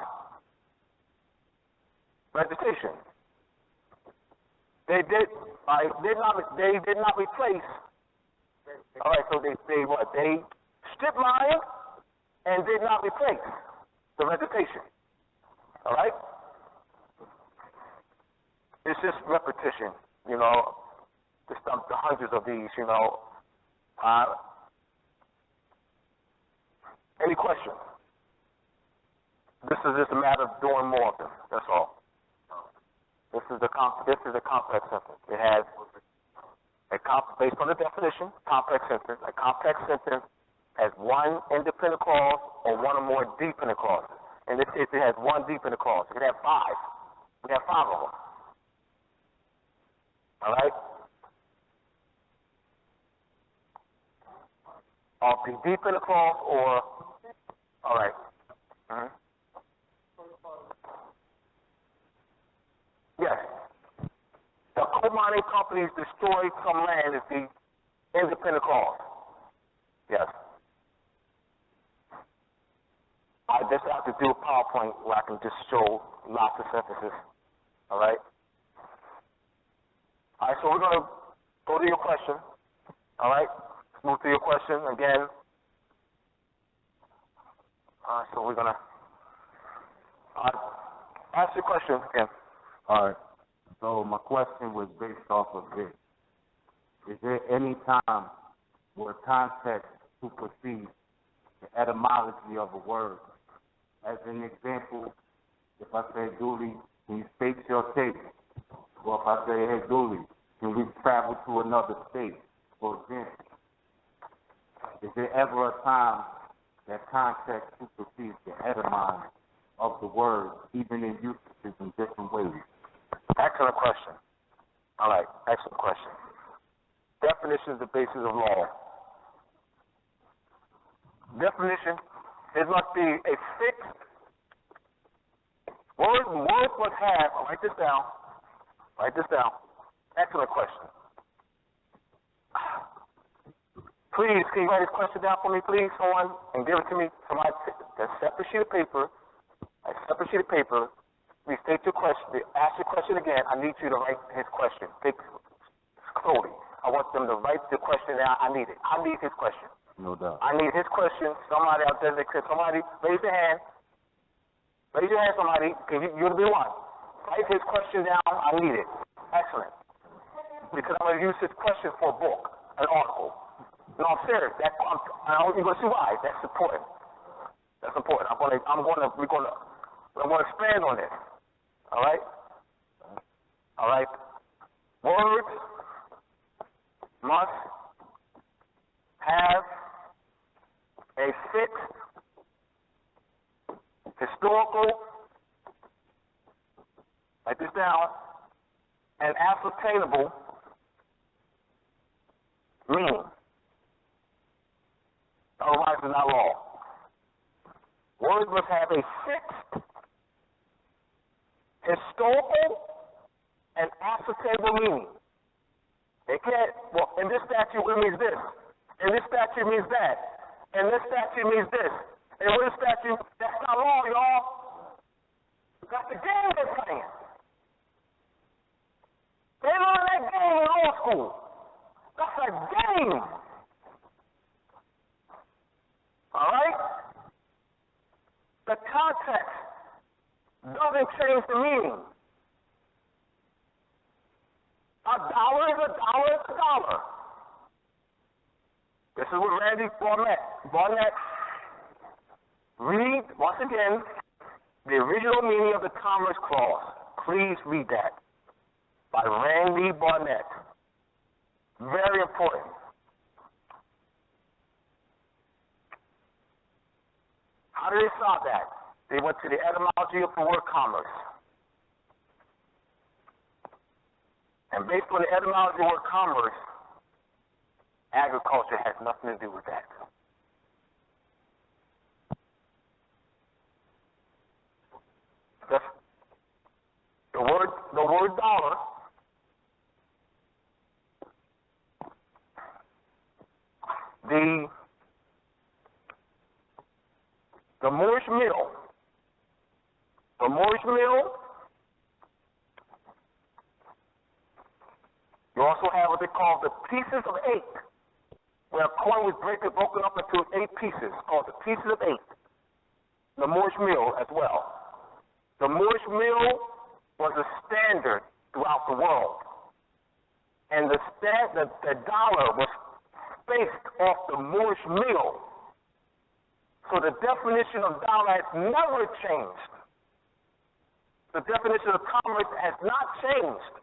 Vegetation. They did not replace. All right, so they what? They strip mined and did not replace the vegetation. All right? It's just repetition, you know, just the hundreds of these, you know. Any questions? This is just a matter of doing more of them, that's all. This is a complex sentence. It has, based on the definition, complex sentence. A complex sentence has one independent clause or one or more dependent clauses. In this case, it has one dependent clause. It could have five. We have five of them. All right? Or the dependent clause or, all right. Mm-hmm. Yes. The coal mining companies destroyed some land is the independent clause. Yes. I just have to do a PowerPoint where I can just show lots of sentences. All right? All right, so we're going to go to your question. All right? Let's move to your question again. All right, so we're going to ask your question again. All right. So my question was based off of this. Is there any time where context supersedes the etymology of a word? As an example, if I say, Dooley, can you state your case? Or if I say, hey, Dooley, can we travel to another state, for example? Is there ever a time that context supersedes the etymology of the word, even in usages in different ways? Excellent question. All right, excellent question. Definition is the basis of law. Definition, it must be a fixed word. Words must have, write this down. Excellent question. Please, can you write this question down for me, please, someone, and give it to me? Somebody, a separate sheet of paper. Please state your question. Ask your question again. I need you to write his question. Think slowly. I want them to write the question down. I need it. I need his question. No doubt. I need his question. Somebody out there, somebody, raise your hand. Raise your hand, somebody. You'll be one. Write his question down. I need it. Excellent. Because I'm going to use his question for a book, an article. No, I'm serious. I'm going to see why. That's important. That's important. We're going to expand on this. All right? All right? Words must have a fixed historical, write this down, and ascertainable meaning. Otherwise, it's not law. Words must have a fixed historical and ascertainable meaning. They can't, well, in this statute it means this. In this statute means that. In this statute means this. In this statute, that's not law, y'all. That's the game they're playing. They learned that game in law school. That's a game. All right? The context doesn't change the meaning. A dollar is a dollar is a dollar. This is what Randy Barnett. Read, once again, the original meaning of the Commerce Clause. Please read that. By Randy Barnett. Very important. How did they solve that? They went to the etymology of the word commerce. And based on the etymology of the word commerce, agriculture has nothing to do with that. The word dollar the Moorish meal, you also have what they call the pieces of 8, where a coin was broken up into 8 pieces, called the pieces of 8. The Moorish meal as well. The Moorish meal was a standard throughout the world. And the dollar was based off the Moorish meal. So the definition of dollar has never changed. The definition of commerce has not changed.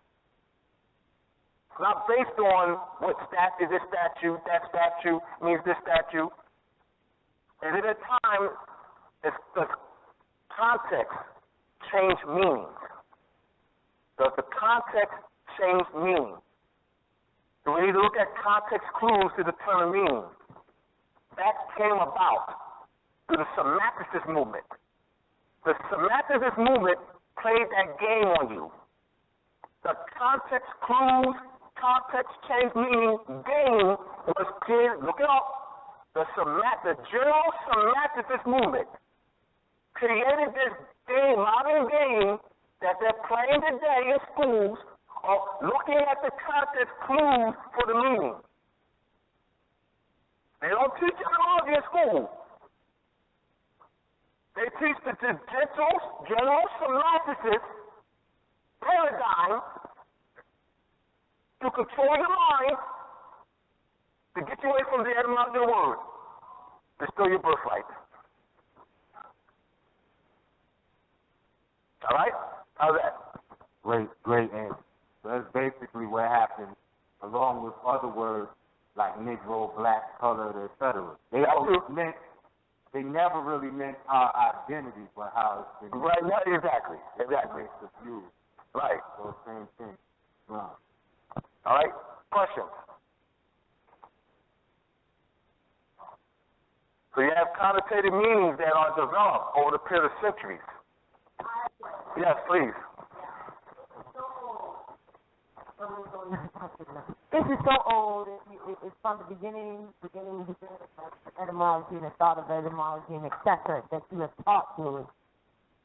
It's not based on what statute, this statute, that statute means this statute. And at a time, the context change meanings. Does the context change meaning? So we need to look at context clues to determine meaning. That came about through the semanticist movement. The semanticist movement played that game on you. The context clues, context change meaning game was created. Look it up. The general semanticist movement created this game, modern game, that they're playing today in schools of looking at the context clues for the meaning. They don't teach etymology in school. They teach the general semanticist paradigm to control your mind, to get you away from the etymology of the word, to steal your birthright. All right? How's that? Great answer. So that's basically what happened, along with other words like Negro, black, colored, etc. They never really meant our identity, but how it's been right. No, exactly. used. Right. So same thing. Right. All right. Questions. So you have connotated meanings that are developed over the period of centuries. Yes, please. This is so old. It's from the beginning of etymology and the thought of etymology and etc. that you have taught to us.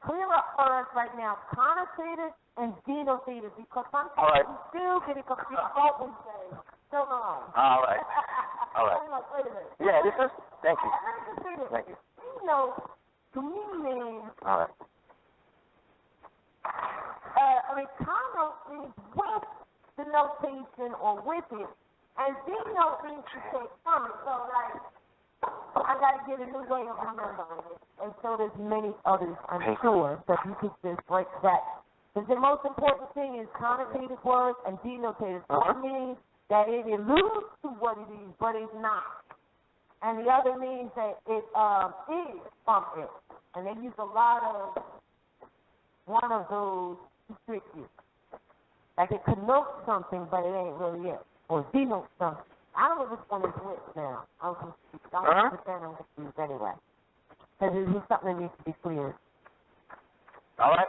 Clear up for us right now, connotated and denotated, because sometimes you still get it confused. What we say. So long. All right. I'm like, wait a minute. Yeah, this is. Thank you. Let me just say this. Thank you. To me means. All right. Conno means with the notation or with it, and denote means to take from it. get a new way of remembering it, and so there's many others, I'm sure, that you could just break that. Because the most important thing is connotative words and denotative. One means that it alludes to what it is, but it's not. And the other means that it is from it. And they use a lot of one of those to trick you. Like it connotes something, but it ain't really it. Or denotes something. I don't know which one is which now. I'm confused. I'm confused anyway. Because it's something that needs to be cleared. All right?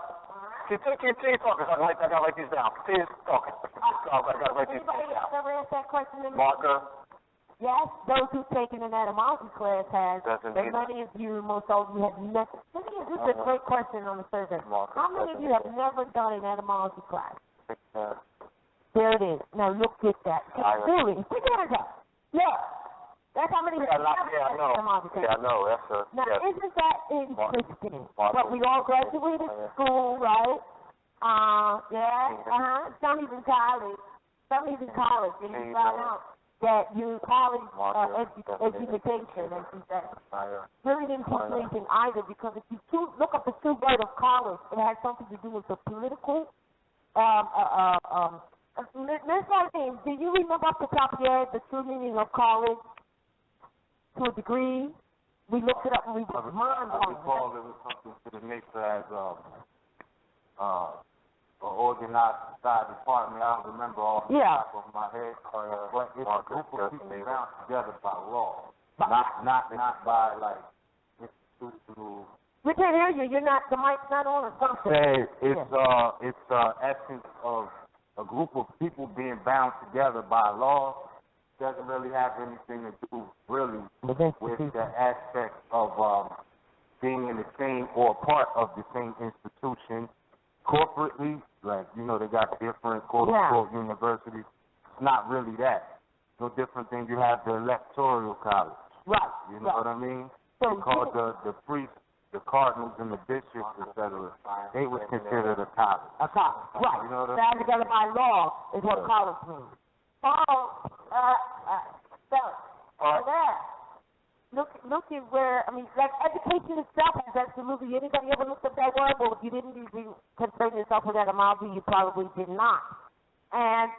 Continue talking. I gotta write these down. Continue talking. I gotta write these down. Anybody else ever asked that question? Marker. Yes, those who've taken an etymology class has. Doesn't But many of you, most of you have never. This is a great question on the survey. How many of you have never done an etymology class? There it is. Now look at that. Really, put your hands up. Look. That's how many. I know. Yeah, I know. That's a. Now, yes. isn't that interesting? But we all graduated school, right? Some even college. And you found out that you college education, and she said, really didn't teach anything either, because if you look up the true word of college, it has something to do with the political. Ms. Martin, do you remember off the top of your head the true meaning of college? To a degree, we looked it up and we were mind-blowing. I recall there was something to the nature as an organized society department. I don't remember all the top of my head, but it's a group of people bound together by law, not by like institutional. We can't hear you. You're not. The mic's not on or something. It's essence of a group of people being bound together by law. Doesn't really have anything to do really with the aspect of being in the same or part of the same institution corporately. Like, you know, they got different quote-unquote universities. It's not really that. No different than you have the electoral college. Right. You know what I mean? So called the priests, the cardinals, and the bishops, etc. They would consider the college. A college, right. You know what I mean? Together by law is what college means. Look at where, I mean, like education itself is absolutely, anybody ever looked up that word? Well, if you didn't concern yourself with etymology, you probably did not. And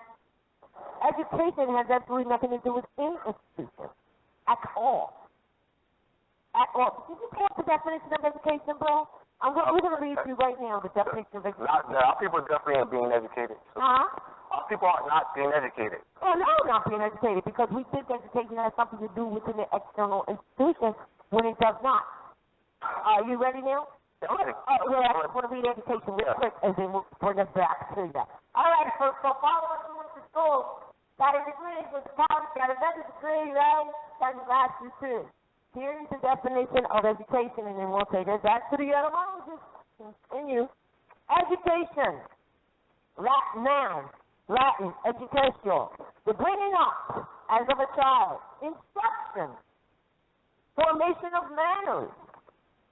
education has absolutely nothing to do with any institution at all. At all. Did you pull up the definition of education, bro? We're going to read to you right now the definition of education. Our people definitely ain't being educated. So. Our people are not being educated. Oh, no, not being educated, because we think education has something to do with an external institution when it does not. Are you ready now? Okay. I just want to read education real quick, and then we'll bring us back to that. All right, so followers who went to school, got a degree, was to college, got another degree, right? Got a master's too. Here's the definition of education, and then we'll take it back to the etymologist. Continue. Education. Latin, educational. The bringing up, as of a child. Instruction. Formation of manners.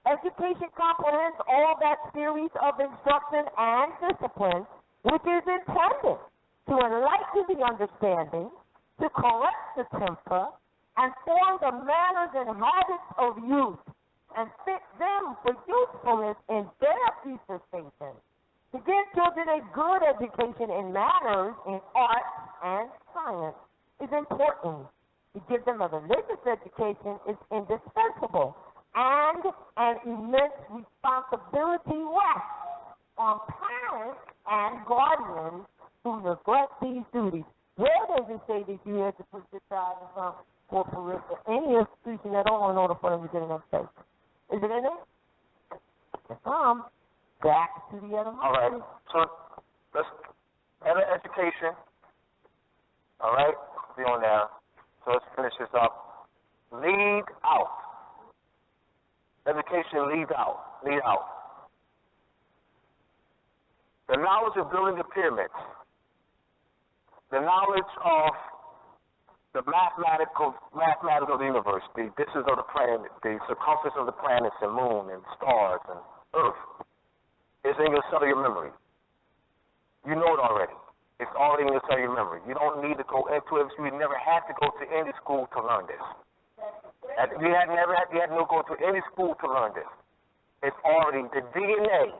Education comprehends all that series of instruction and discipline which is intended to enlighten the understanding, to correct the temper, and form the manners and habits of youth, and fit them for usefulness in their future station. To give children a good education in manners, in art, and science is important. To give them a religious education is indispensable, and an immense responsibility rests on parents and guardians who neglect these duties. Where does it say that you have to put your child in some corporate or any institution at all in order for them to get an education? Is it in there? Back to the etymology. All right. So let's education. All right. Be on now. So let's finish this up. Lead out. Education lead out. Lead out. The knowledge of building the pyramids. The knowledge of the mathematical of the universe, the distance of the planet, the circumference of the planets and moon and stars and earth. It's in your cellular memory. You know it already. It's already in your cellular memory. You don't need to go into it. You never have to go to any school to learn this. You had to go to any school to learn this. It's already, the DNA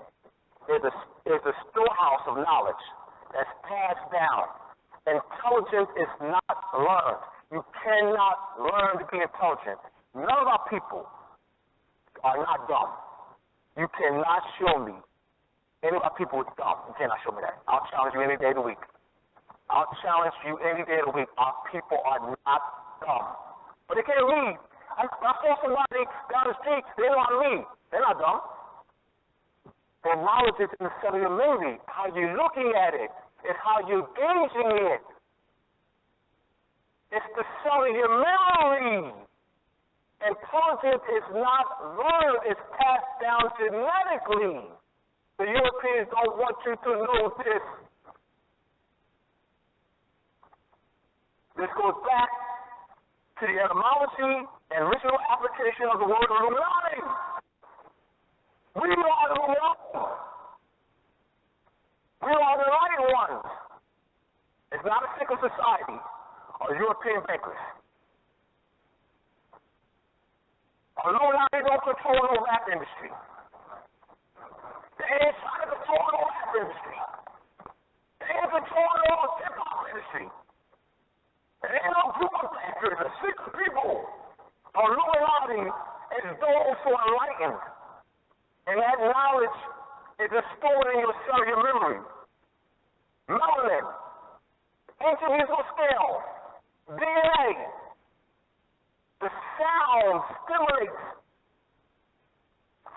is a storehouse of knowledge that's passed down. Intelligence is not learned. You cannot learn to be intelligent. None of our people are not dumb. You cannot show me any of our people is dumb. You cannot show me that. I'll challenge you any day of the week. I'll challenge you any day of the week. Our people are not dumb. But they can't read. I saw somebody down the street, they know how to read. They're not dumb. Their knowledge is in the cellular memory. How you're looking at it. It's how you're gauging it. It's the cellular memory. Intelligence is not learned. It's passed down genetically. The Europeans don't want you to know this. This goes back to the etymology and original application of the word Illuminati. We are the Illuminati. We are the right ones. It's not a secret society or European bankers. Illuminati don't control the rap industry. They ain't trying to control the rap industry. They ain't controlling the hip-hop industry. There ain't no group of bankers or secret people. Illuminati is those who are enlightened. And that knowledge is stored in your cellular memory. Melanin, ancient musical scale, DNA. The sound stimulates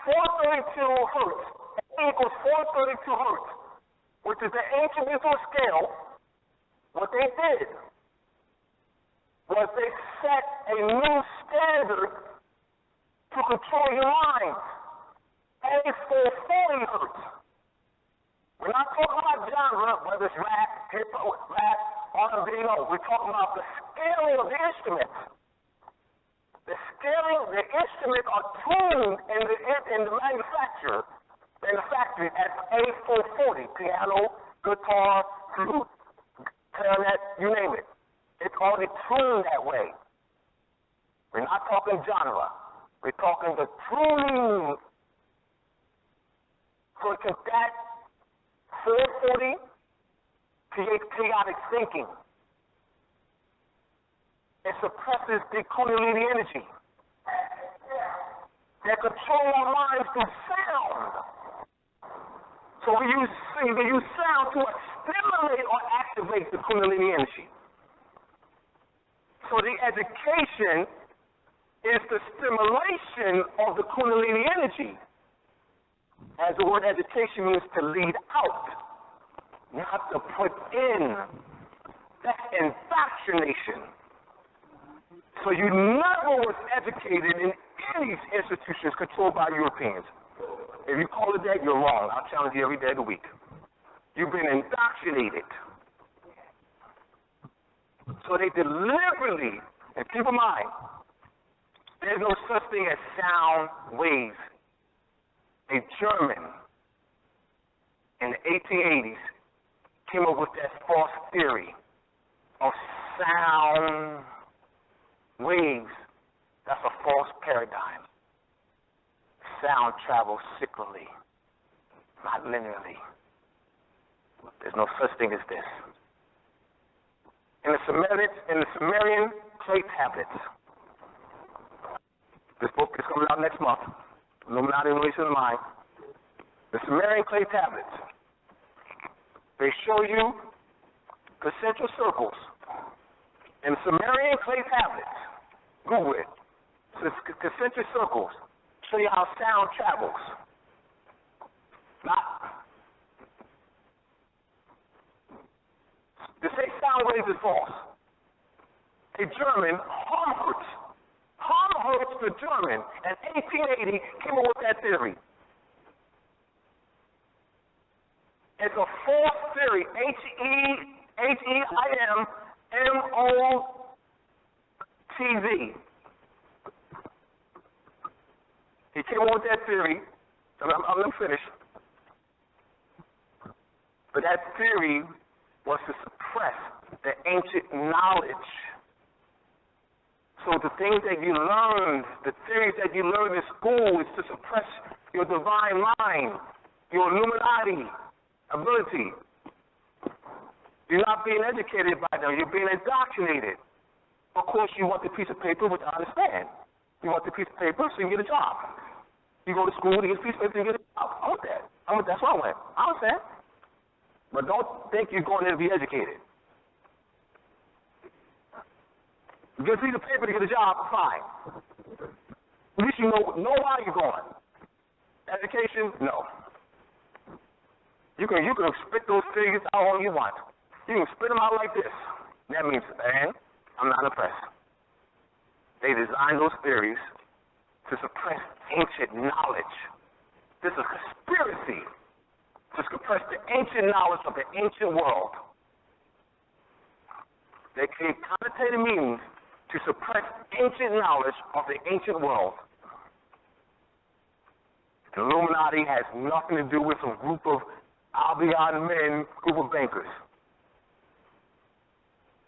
432 hertz. A equals 432 hertz, which is the ancient musical scale. What they did was they set a new standard to control your mind. A 440 hertz. We're not talking about genre, whether it's rap, hip-hop, rap, R&B, no. We're talking about the scaling of the instruments. The scaling, the instruments are tuned in the factory at A440, piano, guitar, flute, clarinet, you name it. It's already tuned that way. We're not talking genre. We're talking the tuning. So that 440 creates chaotic thinking. It suppresses the kundalini energy that control our minds through sound. So we use sound to stimulate or activate the kundalini energy. So the education is the stimulation of the kundalini energy. As the word education means to lead out, not to put in. That's indoctrination. So you never was educated in any institutions controlled by Europeans. If you call it that, you're wrong. I'll challenge you every day of the week. You've been indoctrinated. So they deliberately, and keep in mind, there's no such thing as sound waves. A German in the 1880s came up with that false theory of sound waves. That's a false paradigm. Sound travels cyclically, not linearly. There's no such thing as this. In the Sumerian clay tablets, this book is coming out next month, Illuminati Relation of Mind. The Sumerian clay tablets, they show you concentric circles. In the Sumerian clay tablets, Google it. Concentric circles show you how sound travels. To say sound waves is false. A German, Harlem, the German, in 1880 came up with that theory. It's a false theory. H-E-I-M-M-O-T-Z. He came up with that theory. I'm going to finish. But that theory was to suppress the ancient knowledge. So the things that you learn, the theories that you learn in school is to suppress your divine mind, your Illuminati ability. You're not being educated by them. You're being indoctrinated. Of course, you want the piece of paper, which I understand. You want the piece of paper so you can get a job. You go to school to get a piece of paper and get a job. I want that. That's what I want. I understand. But don't think you're going there to be educated. You get a piece of paper to get a job, fine. At least you know why you're going. Education, no. You can spit those figures out all you want. You can spit them out like this. That means, man, I'm not impressed. They designed those theories to suppress ancient knowledge. This is a conspiracy to suppress the ancient knowledge of the ancient world. They create connotative meanings to suppress ancient knowledge of the ancient world. The Illuminati has nothing to do with some group of Albion men, group of bankers.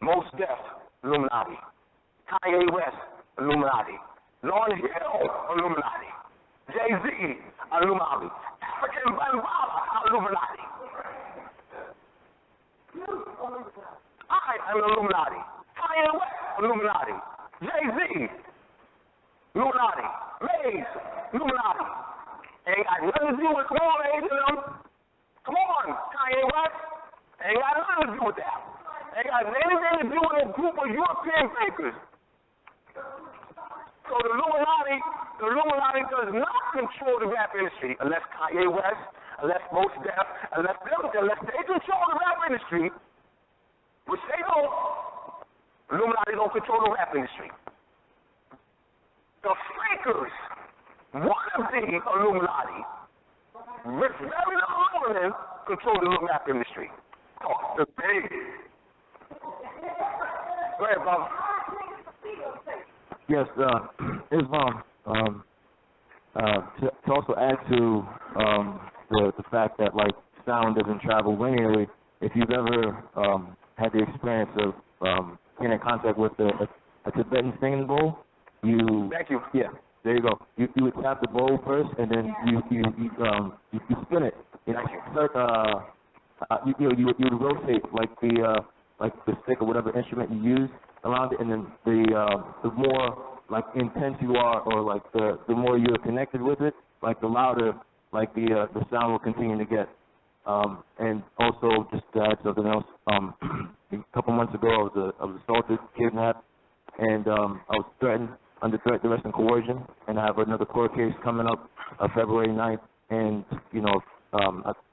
Most Def, Illuminati. Kanye West, Illuminati. Lauryn Hill, Illuminati. Jay-Z, Illuminati. African Bambaataa, Illuminati. I am Illuminati. Kanye West, Illuminati. Jay-Z, Illuminati. Maze, Illuminati. Ain't got nothing to do with, come on, them. Come on, Kanye West. Ain't got nothing to do with that. Ain't got anything to do with a group of European bankers. So the Illuminati does not control the rap industry unless Kanye West, unless Mosi, unless they control the rap industry, which they don't. Illuminati don't control the rap industry. The fakers, one of the Illuminati, with very little melanin, control the rap industry. Oh, the big. Go ahead, Bob. Yes, Islam. To also add to the fact that like sound doesn't travel linearly. If you've ever had the experience of getting in contact with a Tibetan singing bowl, Thank you. Yeah, there you go. You would tap the bowl first, and then you spin it. You would rotate like the stick or whatever instrument you use around it, and then the more like intense you are, or like the more you're connected with it, like the louder like the sound will continue to get. And also just to add something else, a couple months ago I was assaulted, kidnapped, and I was threatened, under threat, duress, and coercion, and I have another court case coming up February 9th, and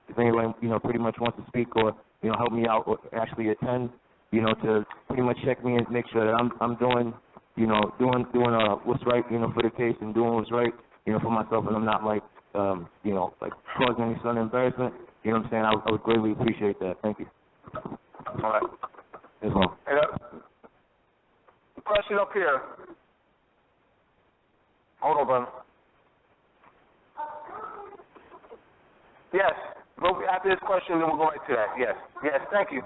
if anyone pretty much wants to speak or help me out or actually attend, to pretty much check me and make sure that I'm doing what's right, for the case, and doing what's right, for myself, and I'm not like causing any sort of embarrassment. You know what I'm saying? I would greatly appreciate that. Thank you. All right. Yes, ma'am. Hey, question up here. Hold on, brother. Yes. After this question, then we'll go right to that. Yes. Yes, thank you.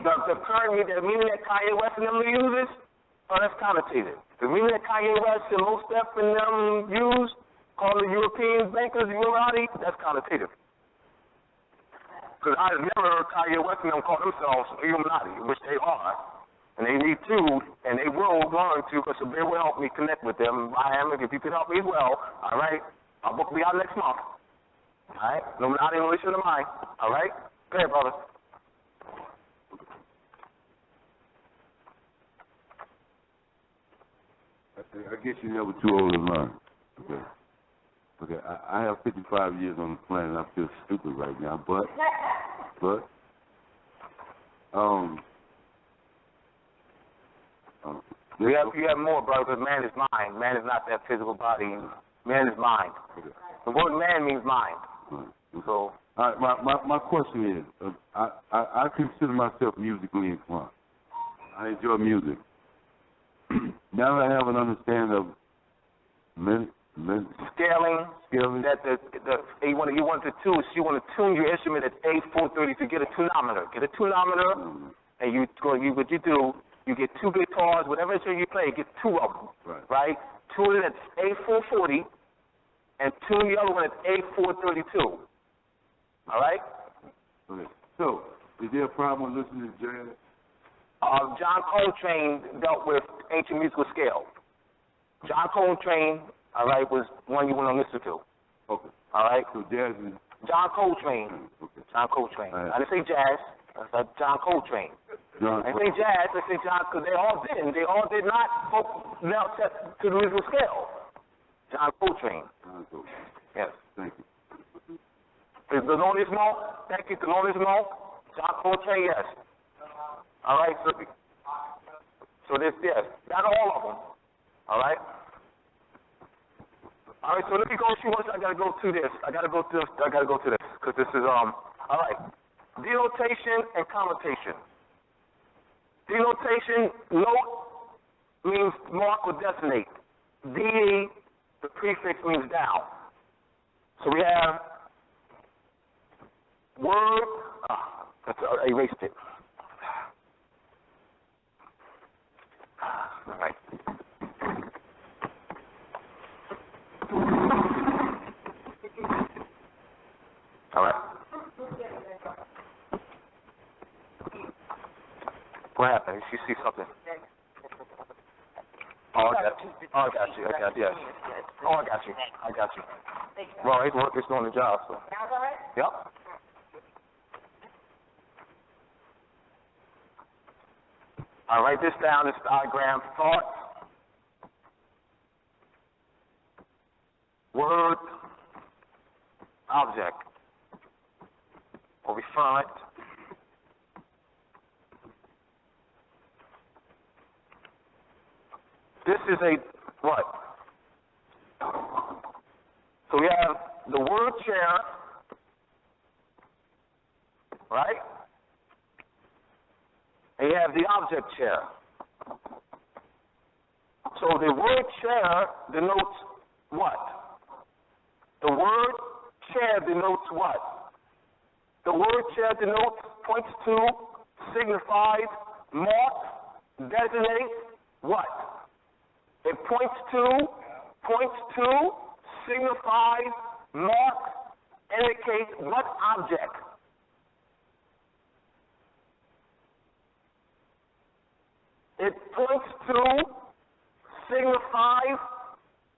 the current meaning that Kanye West and them uses, that's connotated. The meaning that Kanye West and Mosi and them use, called the European bankers, Illuminati, that's connotative. Because I've never heard Kanye West and them call themselves Illuminati, which they are. And they need to, and they will learn to, because they will help me connect with them. I am, if you could help me as well, all right? Our book will be out next month. All right? Illuminati and Relation to Mine. All right? Go ahead, brother. I guess you're never too old to learn. Okay. I have 55 years on the planet. I feel stupid right now, but you have more, brother, because man is mind. Man is not that physical body. Man is mind. Okay. The word man means mind. Right. So, my question is, I consider myself musically inclined. I enjoy music. Now I have an understanding of scaling. That you want to tune your instrument at A430 to get a tunometer. Get a tunometer, and what you do, you get two guitars, whatever instrument you play, you get two of them, right? Two of them at A440, and two of the other one at A432. All right? Okay. So, is there a problem with listening to jazz? John Coltrane dealt with ancient musical scale. John Coltrane, all right, was one you want to listen to. Okay. All right? So jazz is... John Coltrane. Okay. John Coltrane. Right. I didn't say jazz. I said John Coltrane. I didn't say jazz. I said John, because they all didn't. They all did not melt to the musical scale. John Coltrane. John Coltrane. Yes. Thank you. Thelonious Monk. Thank you, Thelonious Monk. John Coltrane, yes. All right, so this, yes, not all of them. All right? All right, so let me go see what I got to go to this. I got to go to this, because this is, all right. Denotation and connotation. Denotation, note means mark or designate. DE, the prefix means down. So we have word, I erased it. All right. All right. What happened? Did you see something? Oh, I got you. Yes. Oh, I got you. Well, it's doing the job, so. Yep. I write this down, this diagram: thought, word, object, or referent, this is a what? So we have the word chair, right? And you have the object chair. So the word chair denotes what? The word chair denotes what? The word chair denotes, points to, signifies, marks, designates what? It points to, signifies, marks, indicates what object? It points to, signifies,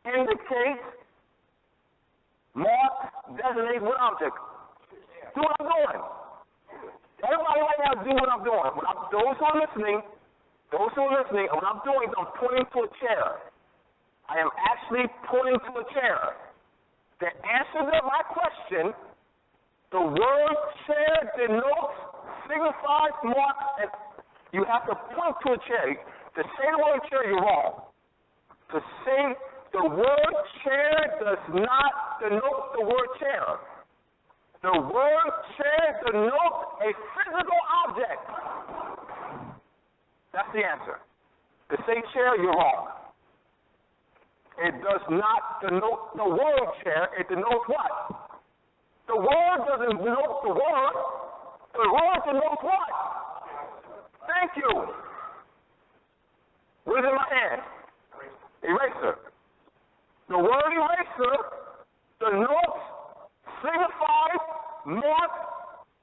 indicates, marks, designates what object? Do what I'm doing. Everybody right now do what I'm doing. Those who are listening, what I'm doing is I'm pointing to a chair. I am actually pointing to a chair. The answer to my question, the word chair denotes, signifies, marks, and you have to point to a chair. To say the word chair, you're wrong. To say the word chair does not denote the word chair. The word chair denotes a physical object. That's the answer. To say chair, you're wrong. It does not denote the word chair. It denotes what? The word doesn't denote the word. The word denotes what? Thank you. What is in my hand? Eraser. The word eraser denotes, signifies, marks,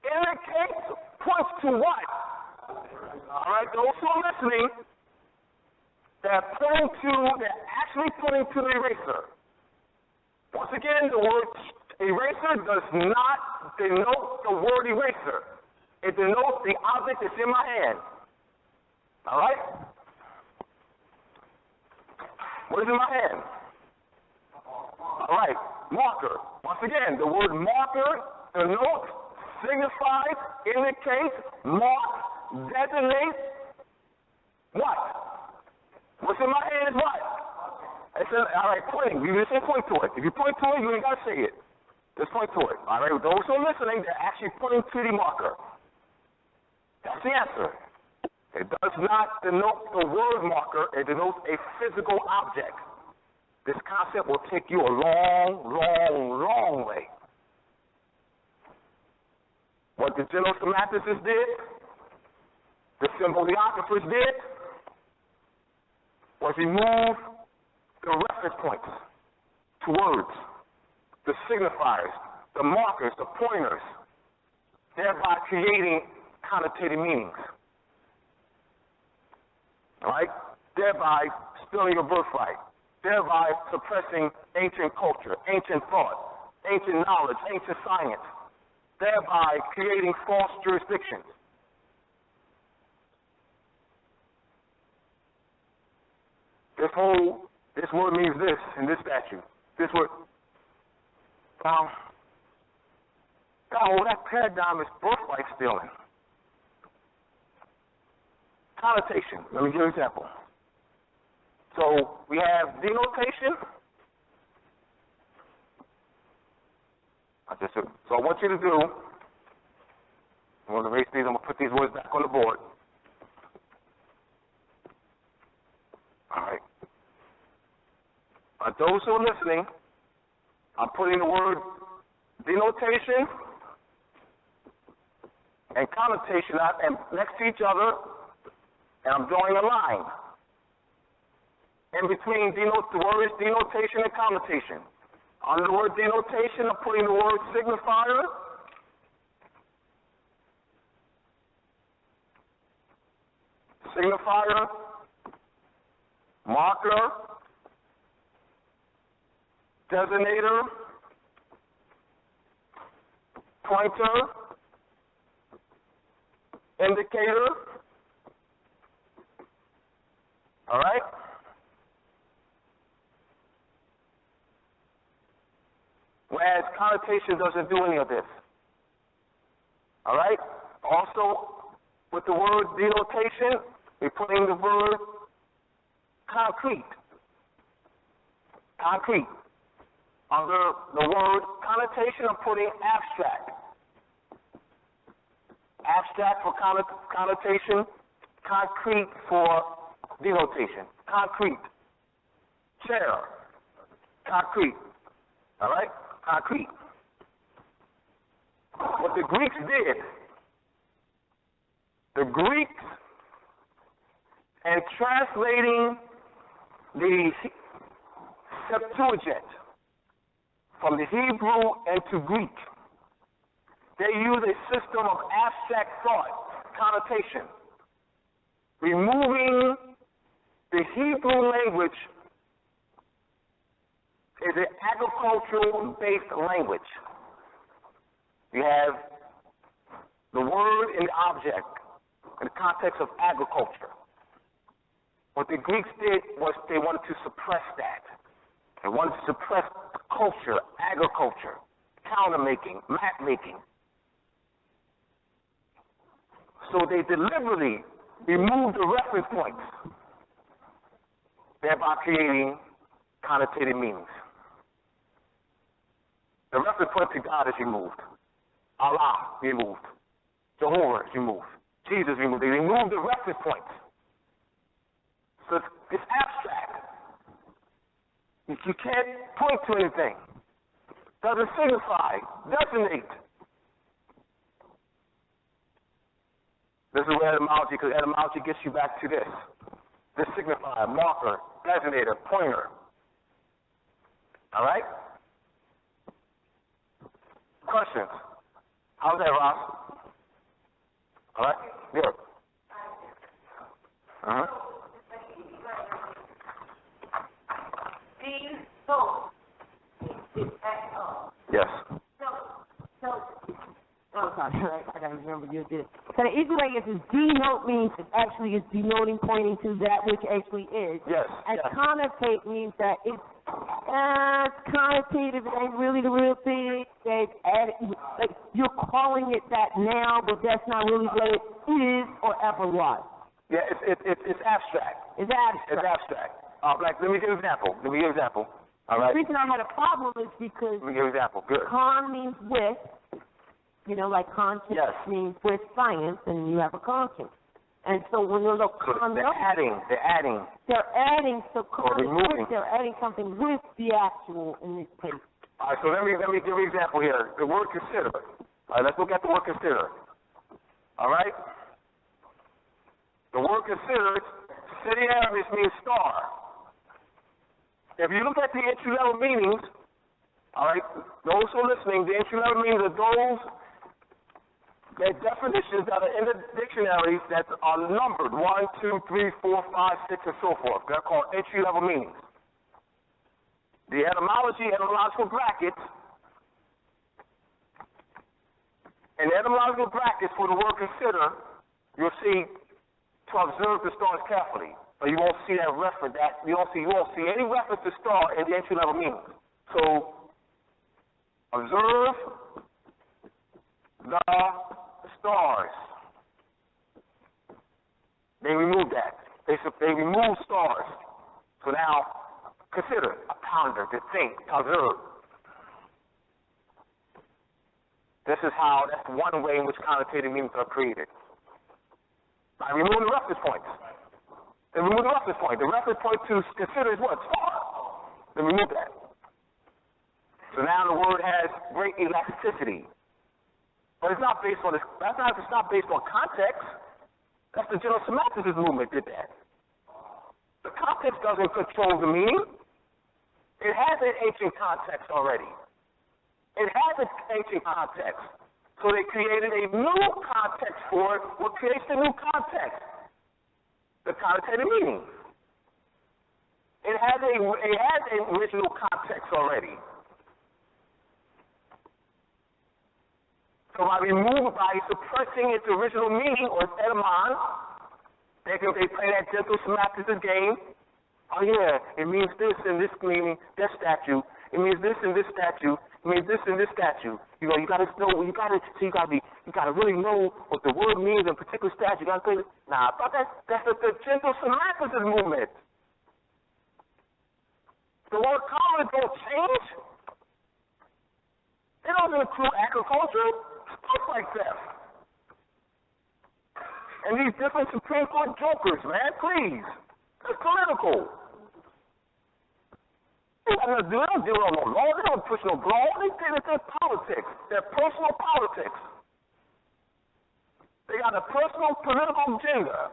indicates, points to what? All right, those who are listening, they're actually pointing to the eraser. Once again, the word eraser does not denote the word eraser. It denotes the object that's in my hand. All right? What is in my hand? All right, marker. Once again, the word marker denotes, signifies, indicates, marks, designates what? What's in my hand is what? All right, pointing. You just say point to it. If you point to it, you ain't got to say it. Just point to it. All right, those who are listening, they're actually pointing to the marker. That's the answer. It does not denote the word marker. It denotes a physical object. This concept will take you a long, long, long way. What the genosemanticist did, The symboliographers did was remove the reference points to words, the signifiers, the markers, the pointers, thereby creating connotated meanings. All right? Thereby stealing your birthright, thereby suppressing ancient culture, ancient thought, ancient knowledge, ancient science, thereby creating false jurisdictions. This word means this in this statute. This word, that paradigm is birthright stealing. Connotation. Let me give you an example. So we have denotation. So I want you to do, I'm going to erase these, I'm going to put these words back on the board. All right. Those who are listening, I'm putting the word denotation and connotation out and next to each other, and I'm drawing a line in between the word is denotation and connotation. Under the word denotation, I'm putting the word signifier. Signifier, marker, designator, pointer, indicator. All right? Whereas connotation doesn't do any of this. All right? Also, with the word denotation, we're putting the word concrete. Concrete. Under the word connotation, I'm putting abstract. Abstract for connotation, concrete for denotation. Concrete. Chair. Concrete. All right? Concrete. What the Greeks did, in translating the Septuagint from the Hebrew into Greek, they used a system of abstract thought, connotation, removing the Hebrew language is an agricultural-based language. You have the word and the object in the context of agriculture. What the Greeks did was they wanted to suppress that. They wanted to suppress culture, agriculture, counter-making, map-making. So they deliberately removed the reference points, thereby creating connotated meanings. The reference point to God is removed. Allah removed. Jehovah is removed. Jesus removed. They removed the reference points. So it's abstract. You can't point to anything. Doesn't signify. Designate. This is where etymology, because etymology gets you back to this. The signifier, marker, designator, pointer. All right? Questions? How's that, Ross? All right? Good. Uh-huh. Yes. Oh, sorry, I gotta remember you did. So the easy way is denote means it actually is denoting, pointing to that which actually is. Yes. And connotate means that it's connotative, it ain't really the real thing. It's added, like you're calling it that now, but that's not really what it is or ever was. Yeah, it's abstract. It's abstract. It's abstract. Like, let me give you an example. All right. The reason I had a problem is because let me give you an example. Good. Con means with, like conscience means with science, and you have a conscience. And so when you look they're adding. They're adding, so they're adding something with the actual in this case. All right, so let me give you an example here. The word consider. All right, let's look at the word consider. All right? The word considered, city Arabic means star. If you look at the entry-level meanings, all right, those who are listening, the entry-level meanings are those definitions that are in the dictionaries that are numbered 1, 2, 3, 4, 5, 6, and so forth. They're called entry-level meanings. The etymological brackets, and the etymological brackets for the word consider, you'll see to observe the stars carefully. But you won't see that reference. You won't see any reference to star in the entry-level meanings. So observe the stars. They removed that. They removed stars. So now consider, a ponder, to think, to observe. That's one way in which connotative meanings are created. By removing the reference points. They remove the reference point. The reference point to consider is what? Star. They remove that. So now the word has great elasticity. But it's not based on it's not based on context. That's the general semantics movement did that. The context doesn't control the meaning. It has an ancient context already. It has an ancient context. So they created a new context for it. What creates the new context? The connotative meaning. It has an original context already. So by suppressing its original meaning or its etymon, they play that gentle semantics game. Oh yeah, it means this and this meaning, that statue. It means this and this statue. It means this and this statue. You gotta really know what the word means in a particular statue. You gotta play. Nah, I thought that's the gentle semantics movement. The word common don't change. It doesn't include agriculture, stuff like that. And these different Supreme Court jokers, man, please. It's political. They don't deal with no law. They don't push no law. They say that they're politics. They're personal politics. They got a personal political agenda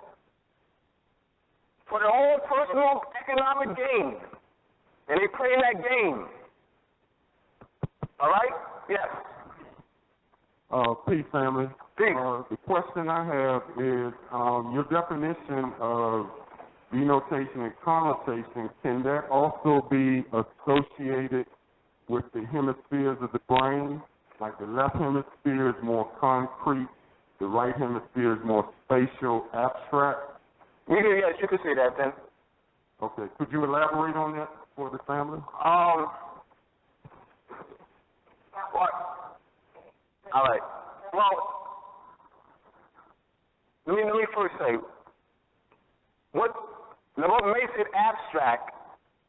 for their own personal economic gain. And they play that game. All right? Yes. Peace, family. Peace. The question I have is your definition of denotation and connotation, can that also be associated with the hemispheres of the brain? Like the left hemisphere is more concrete, the right hemisphere is more spatial, abstract? Yes, you could say that then. Okay. Could you elaborate on that for the family? What? All right. Well, let me first say, what makes it abstract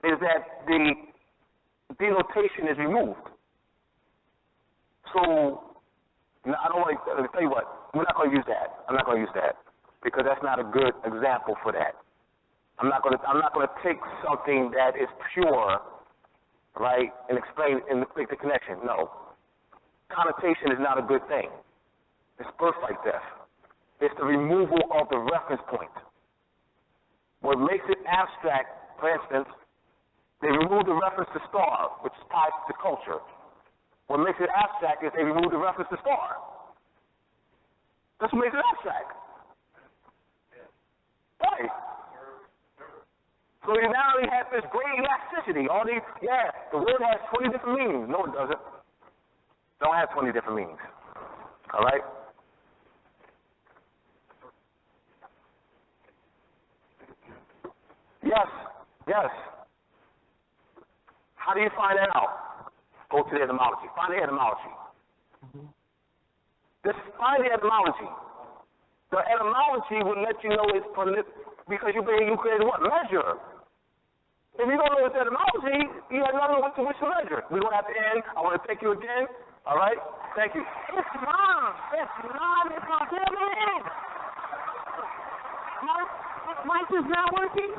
is that the denotation is removed. So, I don't want to tell you what, we're not going to use that. I'm not going to use that because that's not a good example for that. I'm not going to take something that is pure, right, and explain and make the connection. No. Connotation is not a good thing. It's birth like death. It's the removal of the reference point. What makes it abstract, for instance, they remove the reference to star, which ties to culture. What makes it abstract is they remove the reference to star. That's what makes it abstract. Right. So now we have this great elasticity. The word has 20 different meanings. No, it doesn't. Don't have 20 different meanings. All right? Yes. How do you find that out? Go to the etymology. Find the etymology. Just find the etymology. The etymology will let you know it's because you created what? Measure. If you don't know what's etymology, you have nothing to which to measure. We're going to have to end. I want to thank you again. All right? Thank you. It's mom. It's my damn man. Mic is not working?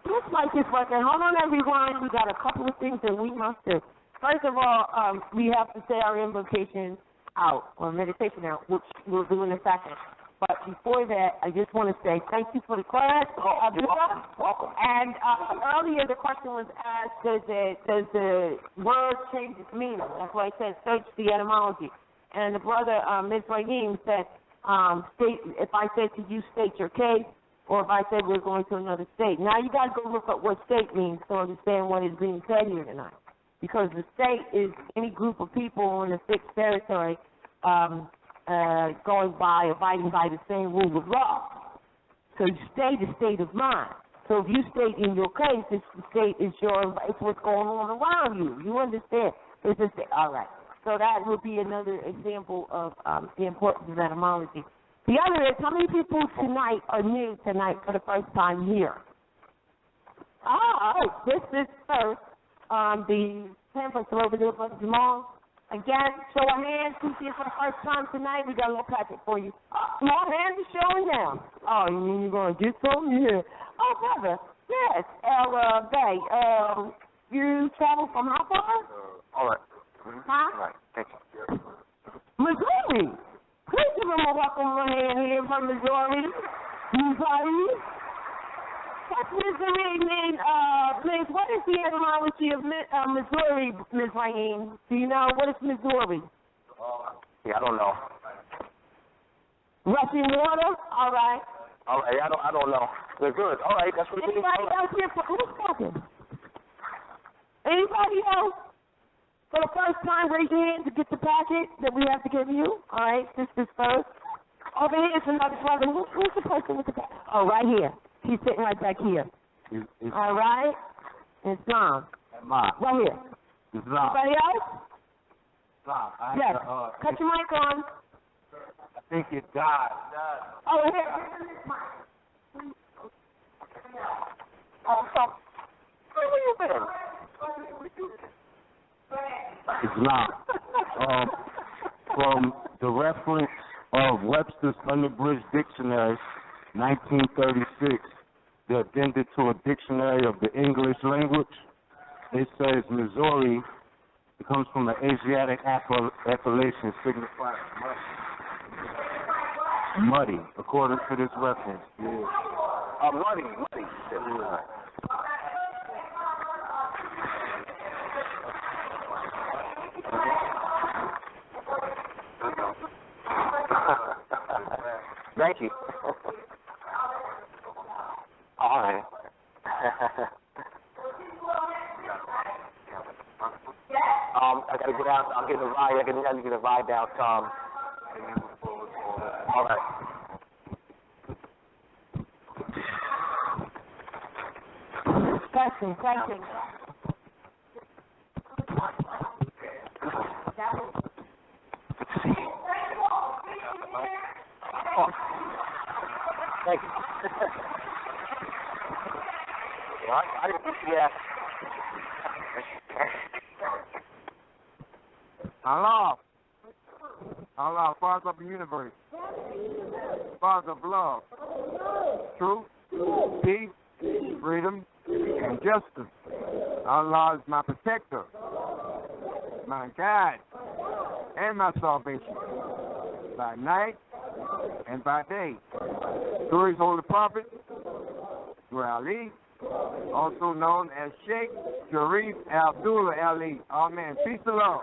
This mic is working. Hold on, everyone. We got a couple of things that we must do. First of all, we have to say our invocation out, or meditation out, which we'll do in a second. But before that, I just want to say thank you for the class, Abdullah. Welcome. And earlier the question was asked, does the word change its meaning? That's why I said search the etymology. And the brother, Ms. Rahim, said, if I said to you, state your case, or if I said we're going to another state. Now you got to go look at what state means to understand what is being said here tonight. Because the state is any group of people in a fixed territory abiding by the same rule of law. So state is state of mind. So if you state in your case, it's the state is it's what's going on around you. You understand? It's a state. All right. So that would be another example of the importance of etymology. The other is, how many people tonight are new tonight for the first time here? All right. This is first. The campus over there for Jamal. Again, show of hands. Who's here for the first time tonight? We got a little packet for you. Small hands are showing down. Oh, you mean you're going to get some? Yeah. Oh, brother. Yes. RVBey. You travel from how far? All right. Huh? All right. Thank you. Missouri. Please give him a welcome hand here from Missouri. Missouri. What's Missouri mean? Miss, what is the etymology of Missouri, Ms. Rahim? Do you know? What is Missouri? Yeah, I don't know. Rushing water? All right. All right, I don't know. They're good. All right, that's what it means. Anybody else here for who's talking? Anybody else? For the first time, raise your hand to get the packet that we have to give you. All right, this is first. Over here is another brother. Who's the person with the packet? Oh, right here. He's sitting right back here. All right. Islam. Right here. Islam. Anybody else? Islam. Yes. Cut your mic on. I think it died. Oh, here. Oh, so, where you been? Islam. From the reference of Webster's Unabridged Dictionary, 1936, the addendum to a dictionary of the English language, it says Missouri comes from the Asiatic appellation signifying muddy, according to this reference. Yeah. Muddy. Yeah. Thank you. All right. I gotta get out. I'll get a ride. I gotta get a ride downtown. All right. Question. Oh. Thank you. I didn't see that. Allah, Father of the universe. Father of love. Truth, peace, freedom, and justice. Allah is my protector, my guide, and my salvation, by night and by day. Through his holy prophet, through Ali, also known as Sheikh Sharif Abdullah Ali. Amen. Peace and love.